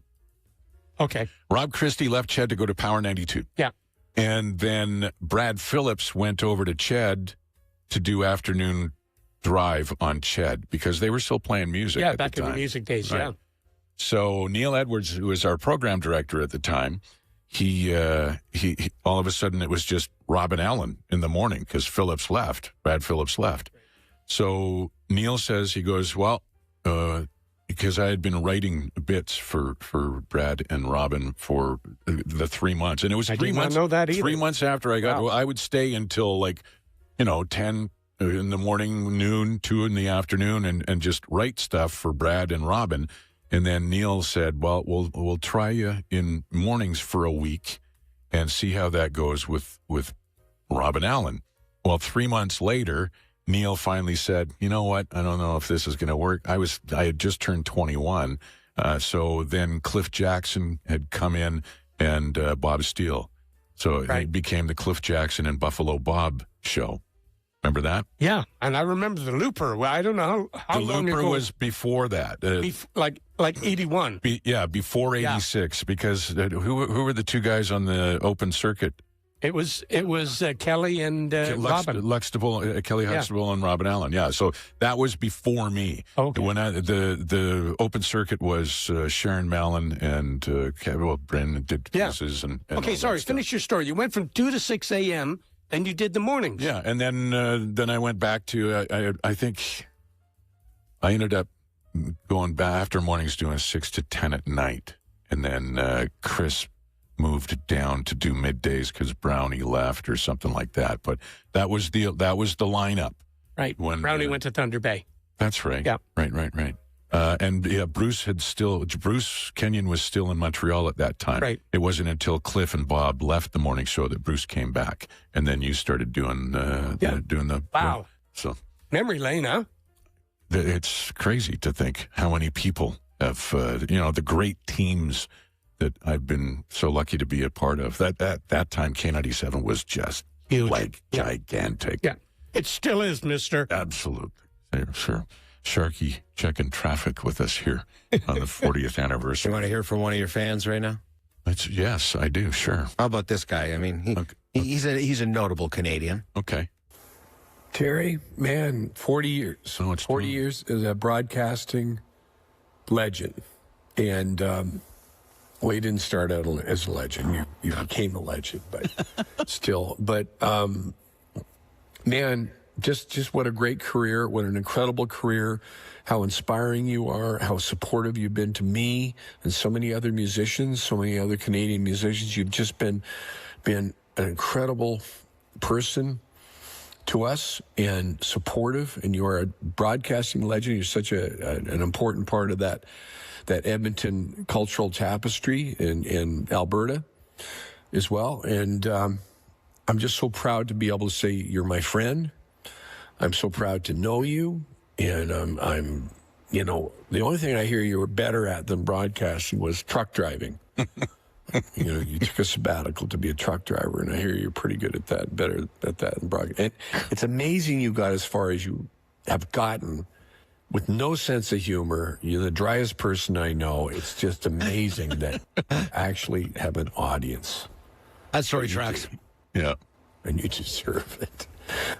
Okay. Rob Christie left Ched to go to Power 92. Yeah. And then Brad Phillips went over to Ched to do afternoon drive on Ched because they were still playing music Yeah, at back the in time. the music days, Right. yeah. So Neil Edwards, who was our program director at the time, he all of a sudden it was just Robin Allen in the morning because Phillips left. Brad Phillips left. So Neil says, he goes, well, because I had been writing bits for Brad and Robin for the 3 months. And it was I 3 did not months. know that either. 3 months after I got, Wow. well, I would stay until 10 in the morning, noon, 2 in the afternoon, and just write stuff for Brad and Robin. And then Neil said, well, we'll try you in mornings for a week and see how that goes with Robin Allen. Well, 3 months later, Neil finally said, you know what? I don't know if this is going to work. I had just turned 21. So then Cliff Jackson had come in and Bob Steele. So it became the Cliff Jackson and Buffalo Bob show. Remember that? Yeah, and I remember the Looper. Well, I don't know how The long Looper ago. was before that. Like 81. Before 86, because who were the two guys on the open circuit? It was Kelly and Robin. Kelly Huxtable and Robin Allen. Yeah, so that was before me. Okay. When the open circuit was Sharon Mallon and Brennan did pieces and Okay, all sorry. that stuff. Finish your story. You went from 2 to 6 a.m. and you did the mornings. Yeah, and then I went back to I think I ended up going back after mornings doing 6 to 10 at night, and then Chris moved down to do middays because Brownie left or something like that. But that was the lineup. Right. When Brownie went to Thunder Bay. That's right. Yeah. Right. And Bruce Kenyon was still in Montreal at that time. Right. It wasn't until Cliff and Bob left the morning show that Bruce came back, and then you started doing the Wow. So Memory lane, huh? it's crazy to think how many people have the great teams that I've been so lucky to be a part of. That time K97 was just huge, gigantic. Yeah, it still is, Mister. Absolutely, sure. Sharky checking traffic with us here on the 40th anniversary. You want to hear from one of your fans right now? Yes, I do. Sure. How about this guy? I mean, he's a notable Canadian. Okay. Terry, man, 40 years. So it's 40 years as a broadcasting legend. And, well, you didn't start out as a legend. You became a legend, but still. But, man, just what a great career, what an incredible career, how inspiring you are, how supportive you've been to me and so many other musicians, so many other Canadian musicians. You've just been an incredible person to us and supportive, and you are a broadcasting legend. You're such an important part of that Edmonton cultural tapestry in Alberta as well. And I'm just so proud to be able to say you're my friend. I'm so proud to know you. And I'm the only thing I hear you were better at than broadcasting was truck driving. You took a sabbatical to be a truck driver, and I hear you're pretty good at that, better at that than broadcasting. And it's amazing you got as far as you have gotten with no sense of humor. You're the driest person I know. It's just amazing that you actually have an audience. That story tracks. Yeah. And you deserve it.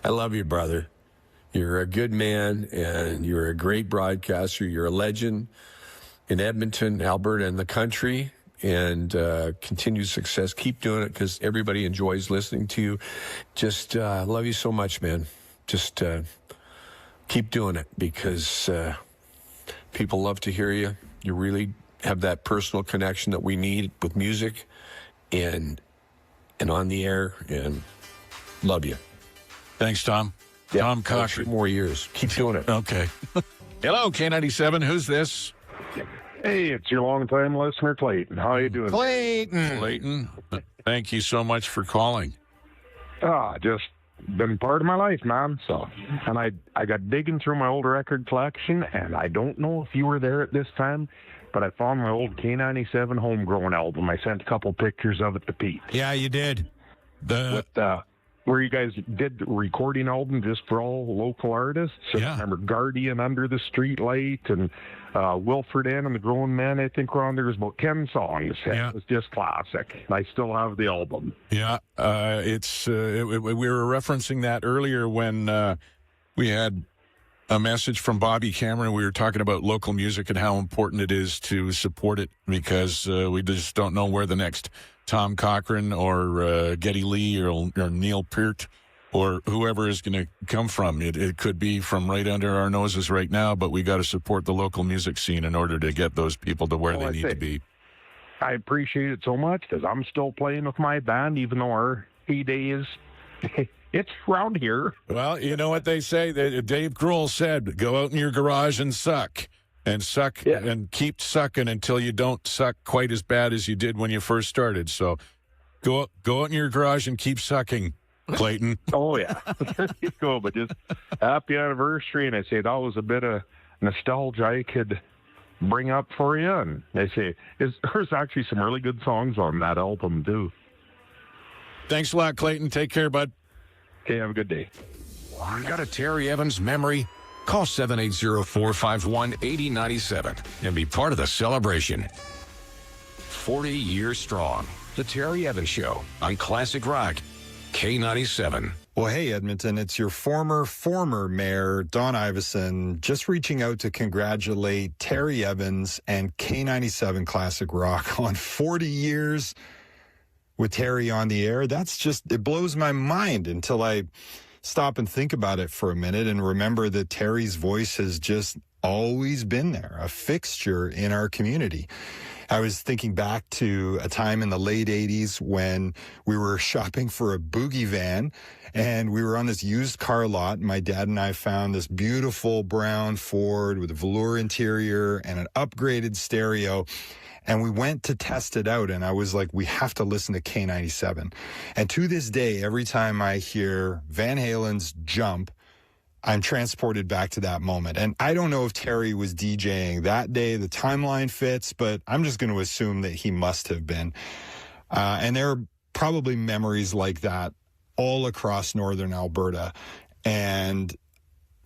I love you, brother. You're a good man, and you're a great broadcaster. You're a legend in Edmonton, Alberta, and the country. And continued success. Keep doing it because everybody enjoys listening to you. Just love you so much, man. Just keep doing it because people love to hear you. You really have that personal connection that we need with music and on the air. And love you. Thanks, Tom. Yeah, Tom Cochran. 3 more years. Keep doing it. Okay. Hello, K97. Who's this? Hey, it's your longtime listener, Clayton. How you doing? Clayton. Thank you so much for calling. Just been part of my life, man. So, and I got digging through my old record collection, and I don't know if you were there at this time, but I found my old K97 Homegrown album. I sent a couple pictures of it to Pete. Yeah, you did. Where you guys did the recording album just for all local artists. So I remember Guardian, Under the Streetlight, and Wilfred Ann and the Grown Men. I think were on there. There's about 10 songs. Yeah. It was just classic. I still have the album. Yeah, we were referencing that earlier when we had a message from Bobby Cameron. We were talking about local music and how important it is to support it because we just don't know where the next Tom Cochran or Geddy Lee or Neil Peart or whoever is going to come from. It could be from right under our noses right now, but we got to support the local music scene in order to get those people to where they need to be. I appreciate it so much because I'm still playing with my band, even though our heyday is it's around here. Well, you know what they say. Dave Grohl said, "Go out in your garage and suck." And suck and keep sucking until you don't suck quite as bad as you did when you first started. So go out in your garage and keep sucking, Clayton. Oh, yeah. There you go. But just happy anniversary. And I say that was a bit of nostalgia I could bring up for you. And they say there's actually some really good songs on that album, too. Thanks a lot, Clayton. Take care, bud. Okay, have a good day. Got a Terry Evans memory? Call 780-451-8097 and be part of the celebration. 40 years strong. The Terry Evans Show on Classic Rock, K97. Well, hey, Edmonton, it's your former mayor, Don Iveson, just reaching out to congratulate Terry Evans and K97 Classic Rock on 40 years with Terry on the air. It blows my mind until I stop and think about it for a minute and remember that Terry's voice has just always been there, a fixture in our community. I was thinking back to a time in the late 80s when we were shopping for a boogie van and we were on this used car lot. My dad and I found this beautiful brown Ford with a velour interior and an upgraded stereo. And we went to test it out, and I was like, we have to listen to K97. And to this day, every time I hear Van Halen's Jump, I'm transported back to that moment. And I don't know if Terry was DJing that day, the timeline fits, but I'm just going to assume that he must have been. And there are probably memories like that all across northern Alberta.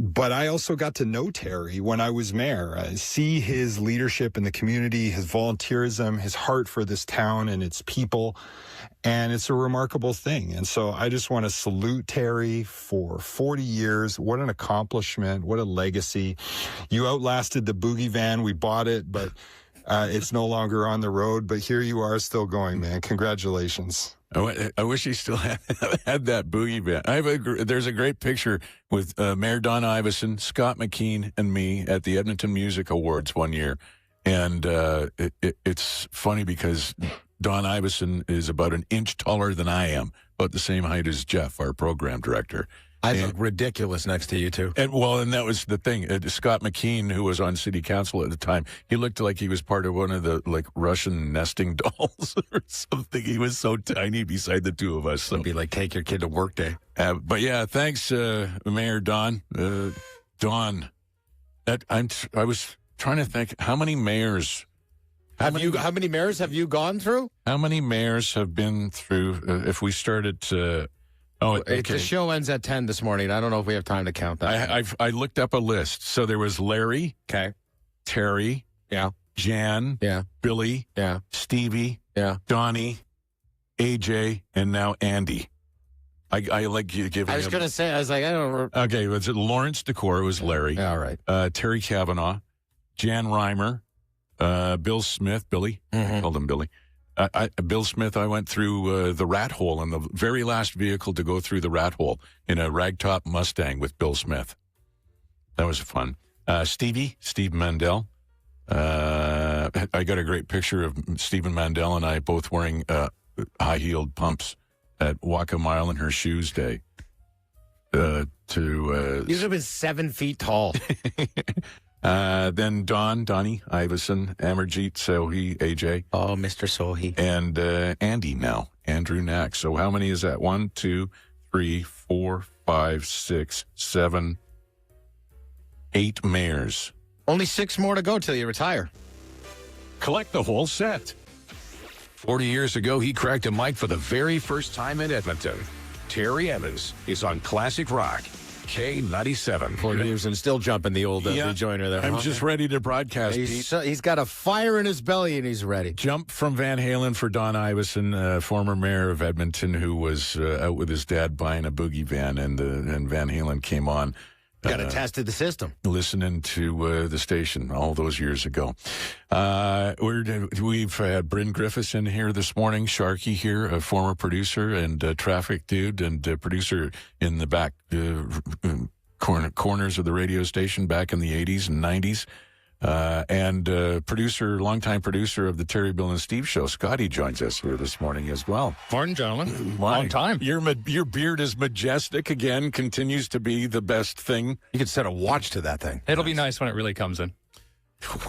But I also got to know Terry when I was mayor, see his leadership in the community, his volunteerism, his heart for this town and its people. And it's a remarkable thing. And so I just want to salute Terry for 40 years. What an accomplishment. What a legacy. You outlasted the boogie van. We bought it, but it's no longer on the road. But here you are still going, man. Congratulations. I wish he still had that boogie van. There's a great picture with Mayor Don Iveson, Scott McKean, and me at the Edmonton Music Awards one year. And it's funny because Don Iveson is about an inch taller than I am, about the same height as Jeff, our program director. I look ridiculous next to you two. And that was the thing. Scott McKean, who was on city council at the time, he looked like he was part of one of the Russian nesting dolls or something. He was so tiny beside the two of us. So it'd be like take your kid to work day. But yeah, thanks, Mayor Don. Don, I was trying to think how many mayors. How many mayors have you gone through? How many mayors have been through? If we started. Okay. The show ends at 10 this morning. I don't know if we have time to count that. I looked up a list. So there was Larry. Okay. Terry. Yeah. Jan. Yeah. Billy. Yeah. Stevie. Yeah. Donnie. AJ. And now Andy. I like you giving. I was going to say, I was like, I don't remember. Okay. Was it Lawrence Decor? It was Larry. Yeah, all right. Terry Kavanaugh. Jan Reimer. Bill Smith. Billy. Mm-hmm. Called him Billy. Bill Smith, I went through the rat hole in the very last vehicle to go through the rat hole in a ragtop Mustang with Bill Smith. That was fun. Steve Mandel. I got a great picture of Stephen Mandel and I both wearing high-heeled pumps at Walk a Mile in Her Shoes Day. You should have been 7 feet tall. Then Donnie Iveson, Amarjeet Sohi, AJ. Oh, Mr. Sohi. And Andy now, Andrew Knack. So how many is that? 1, 2, 3, 4, 5, 6, 7, 8 mayors. Only 6 more to go till you retire. Collect the whole set. 40 years ago, he cracked a mic for the very first time in Edmonton. Terry Evans is on Classic Rock. K97. 40 years and still jumping the old rejoiner there. I'm just ready to broadcast. He's got a fire in his belly and he's ready. Jump from Van Halen for Don Iveson, former mayor of Edmonton, who was out with his dad buying a boogie van, and Van Halen came on. Got to test the system. Listening to the station all those years ago. We've had Bryn Griffiths in here this morning. Sharky here, a former producer and traffic dude and producer in the back corners of the radio station back in the 80s and 90s. And longtime producer of the Terry, Bill, and Steve show, Scotty, joins us here this morning as well. Morning, gentlemen. Long time. Your beard is majestic again, continues to be the best thing. You could set a watch to that thing. It'll be nice when it really comes in.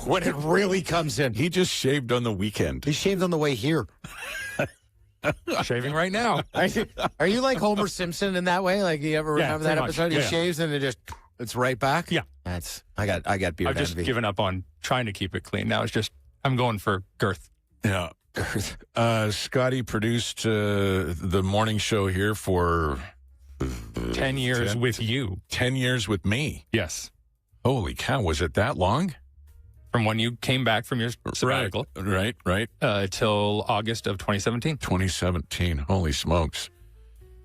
When it really comes in. He just shaved on the weekend. He shaved on the way here. Shaving right now. Are you like Homer Simpson in that way? Like, you ever remember that episode? He shaves and it's right back? Yeah. I got beard I've just envy. given up on trying to keep it clean. Now it's just, I'm going for girth. Yeah. Scotty produced the morning show here for 10 years with you. 10 years with me. Yes. Holy cow, was it that long? From when you came back from your sabbatical. Right. Till August of 2017. 2017. Holy smokes.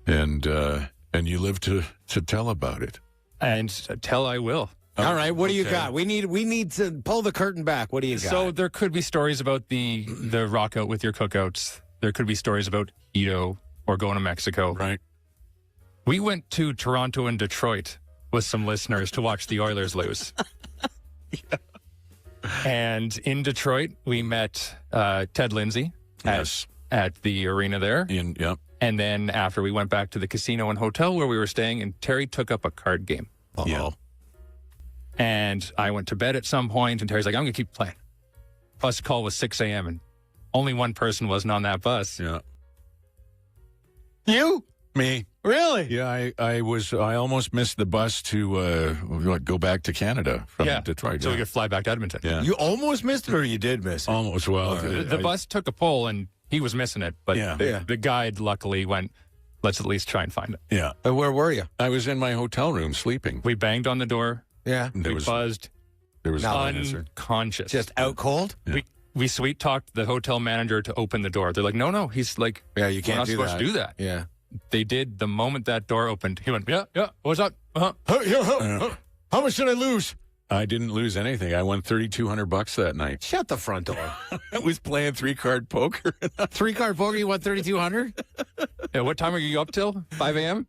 And you live to tell about it. And tell I will. All right, what do you got? We need to pull the curtain back. What do you got? So there could be stories about the rock out with your cookouts. There could be stories about Edo or going to Mexico. Right. We went to Toronto and Detroit with some listeners to watch the Oilers lose. Yeah. And in Detroit, we met Ted Lindsay at the arena there. And then after we went back to the casino and hotel where we were staying, and Terry took up a card game. Uh-oh. Yeah. And I went to bed at some point, and Terry's like, I'm going to keep playing. Bus call was 6 a.m., and only one person wasn't on that bus. Yeah. You? Me. Really? Yeah, I almost missed the bus to go back to Canada from Detroit. So we could fly back to Edmonton. Yeah. You almost missed it, or you did miss it? Almost. Well, the bus took a pull, and he was missing it. But the guide luckily went, let's at least try and find it. Yeah. Where were you? I was in my hotel room sleeping. We banged on the door. Yeah. We buzzed. There was unconscious. Just out cold? Yeah. We sweet talked the hotel manager to open the door. They're like, no. He's like, you can't we're not supposed to do that. Yeah. They did the moment that door opened. He went, yeah, what's up? How much did I lose? I didn't lose anything. I won $3,200 that night. Shut the front door. I was playing 3-card poker. 3-card poker, you won $3,200? Yeah, what time are you up till? 5 a.m.?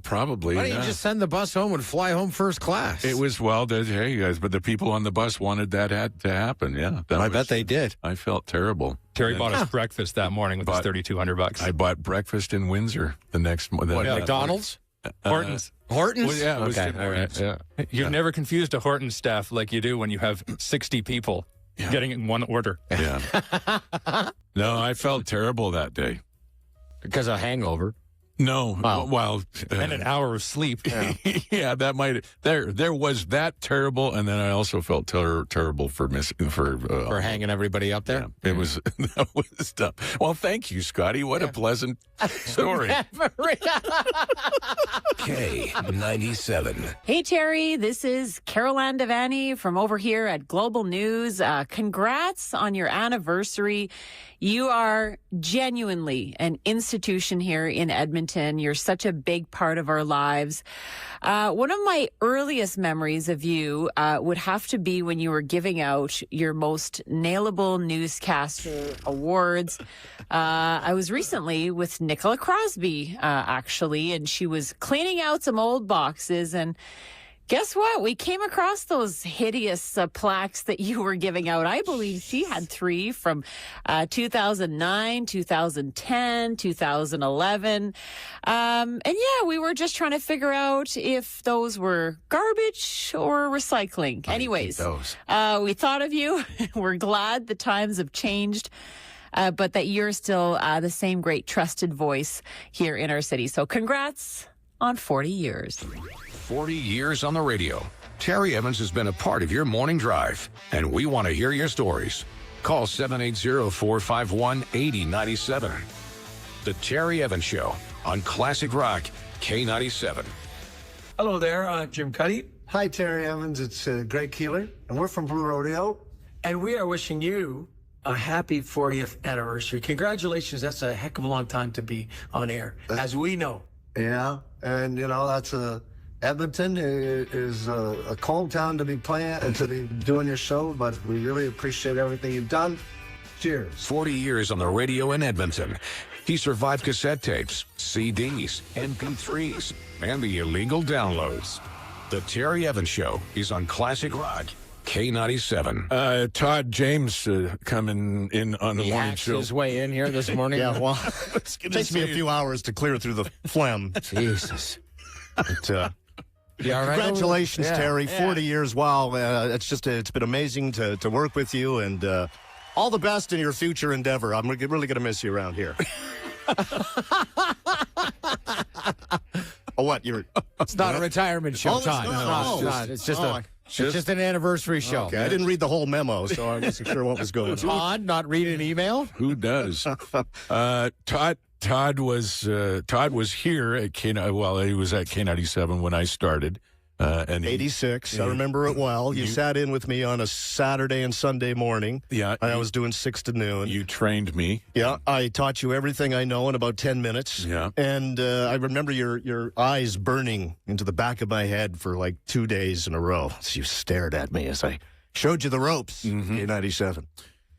Probably. Why don't you just send the bus home and fly home first class? It was, hey, guys, but the people on the bus wanted that to happen. Yeah. I bet they did. I felt terrible. Terry bought us breakfast that morning with his $3,200. I bought breakfast in Windsor the next morning. What, McDonald's? Hortons. Hortons? Well, yeah, it was Okay, Tim all right, Hortons. yeah. You've never confused a Horton staff like you do when you have 60 people getting in one order. Yeah. No, I felt terrible that day. Because of hangover. No, well, and an hour of sleep. Yeah, that might there was that terrible, and then I also felt terrible for hanging everybody up there. Yeah, it was that was tough. Well, thank you, Scotty. What a pleasant story. K97. Hey, Terry, this is Caroline Devaney from over here at Global News. Congrats on your anniversary. You are genuinely an institution here in Edmonton. You're such a big part of our lives. One of my earliest memories of you would have to be when you were giving out your most nailable newscaster awards. I was recently with Nicola Crosby, actually, and she was cleaning out some old boxes, and guess what? We came across those hideous plaques that you were giving out. I believe she had 3 from 2009, 2010, 2011. And yeah, we were just trying to figure out if those were garbage or recycling. Anyways, we thought of you. We're glad the times have changed. But that you're still the same great trusted voice here in our city. So congrats on 40 years. 40 years on the radio. Terry Evans has been a part of your morning drive, and we want to hear your stories. Call 780-451-8097. The Terry Evans Show on Classic Rock K97. Hello there, Jim Cuddy. Hi, Terry Evans. It's Greg Keeler, and we're from Blue Rodeo. And we are wishing you a happy 40th anniversary. Congratulations. That's a heck of a long time to be on air, as we know. Yeah, and that's Edmonton is a cold town to be playing and to be doing your show, but we really appreciate everything you've done. Cheers. 40 years on the radio in Edmonton. He survived cassette tapes, CDs, MP3s, and the illegal downloads. The Terry Evans Show is on Classic Rock K97. Todd James coming in on the morning show. His way in here this morning. Yeah, well, it takes me a few hours to clear through the phlegm. Jesus. But, you all right? Congratulations, Yeah, Terry. yeah. 40 years. Wow. It's been amazing to work with you, and all the best in your future endeavor. I'm really going to miss you around here. Oh, what? It's not a retirement show, Oh, Todd. it's not. It's just an anniversary show. Okay, I didn't read the whole memo, so I wasn't sure what was going on. Todd, not read an email? Who does? Todd was here at he was at K97 when I started. And 86. I remember it well. You sat in with me on a Saturday and Sunday morning. Yeah. I was doing 6 to noon. You trained me. Yeah. I taught you everything I know in about 10 minutes. Yeah. And I remember your eyes burning into the back of my head for like 2 days in a row. So you stared at me as I showed you the ropes. K97.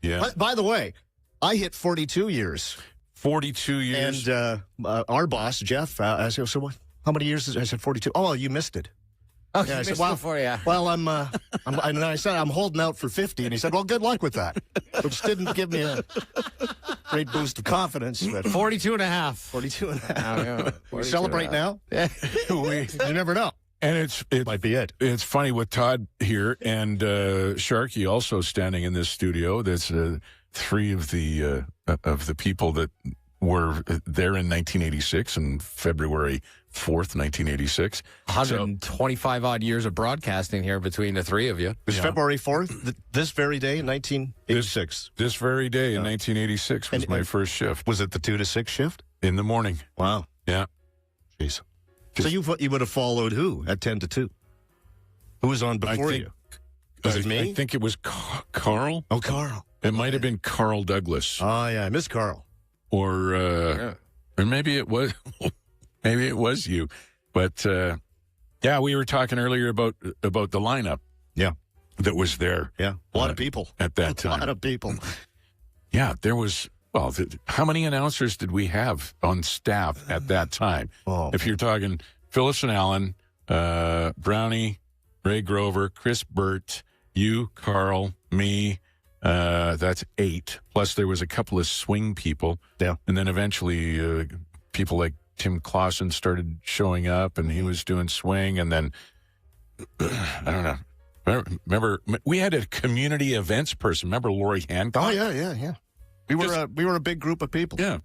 Yeah. By the way, I hit 42 years. 42 years. And our boss, Jeff, I said, so what? How many years? I said 42. Oh, you missed it. Oh, Yeah, I you said, missed well, it for you. Well, and I said, I'm holding out for 50. And he said, well, good luck with that. Which didn't give me a great boost of confidence. But 42 and a half. 42 and a half. Oh, yeah. We celebrate now? Yeah. You never know. And it might be it. It's funny with Todd here and Sharky also standing in this studio. That's 3 of the people that were there in 1986 and February 4th, 1986. 125 odd years of broadcasting here between the 3 of you. It was February 4th, this very day in 1986. This very day in 1986 was my first shift. Was it the 2 to 6 shift? In the morning. Wow. Yeah. Jeez. So you would have followed who at 10 to 2? Who was on before you? Was it me? I think it was Carl. Oh, Carl. It might have been Carl Douglas. Oh, yeah. I miss Carl. Or maybe it was you. But yeah, we were talking earlier about the lineup. Yeah. That was there. Yeah. A lot of people at that time. A lot of people. Yeah, there was. Well, how many announcers did we have on staff at that time? If you're talking Phyllis and Allen, Brownie, Ray Grover, Chris Burt, you, Carl, me. That's 8. Plus, there was a couple of swing people. Yeah. And then eventually people like Tim Clausen started showing up, and he was doing swing, and then I don't know. Remember, we had a community events person. Remember Lori Hancock? Oh yeah. We were a big group of people. Yeah.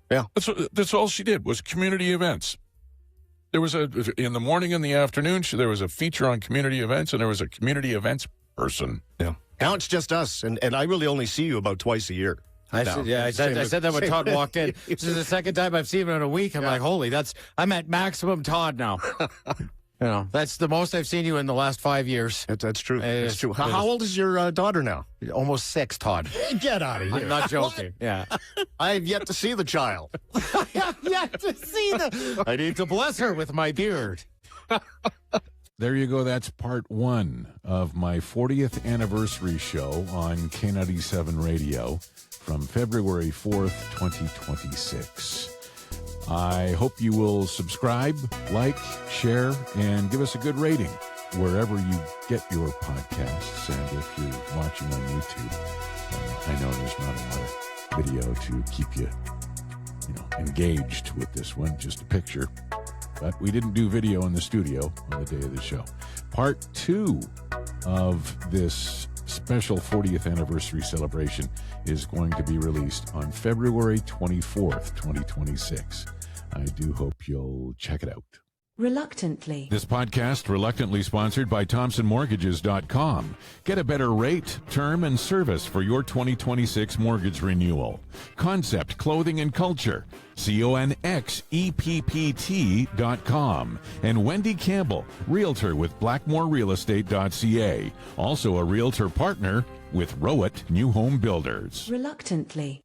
That's all she did was community events. There was in the morning and the afternoon. There was a feature on community events, and there was a community events person. Yeah. Now it's just us, and I really only see you about twice a year. I said that when Todd walked in. This is the second time I've seen him in a week. I'm like, holy, I'm at maximum Todd now. That's the most I've seen you in the last 5 years. That's true. That's true. How old is your daughter now? Almost 6, Todd. Get out of here. I'm not joking. Yeah. I have yet to see the child. I have yet to see I need to bless her with my beard. There you go. That's part 1 of my 40th anniversary show on K97 Radio from February 4th, 2026. I hope you will subscribe, like, share, and give us a good rating wherever you get your podcasts. And if you're watching on YouTube, I know there's not a lot of video to keep you, engaged with this one, just a picture. But we didn't do video in the studio on the day of the show. Part 2 of this special 40th anniversary celebration is going to be released on February 24th, 2026. I do hope you'll check it out. Reluctantly. This podcast reluctantly sponsored by ThompsonMortgages.com. Get a better rate, term, and service for your 2026 mortgage renewal. Concept Clothing and Culture. ConxEPPT.com. And Wendy Campbell, Realtor with BlackmoreRealEstate.ca. Also a Realtor partner with Rowett New Home Builders. Reluctantly.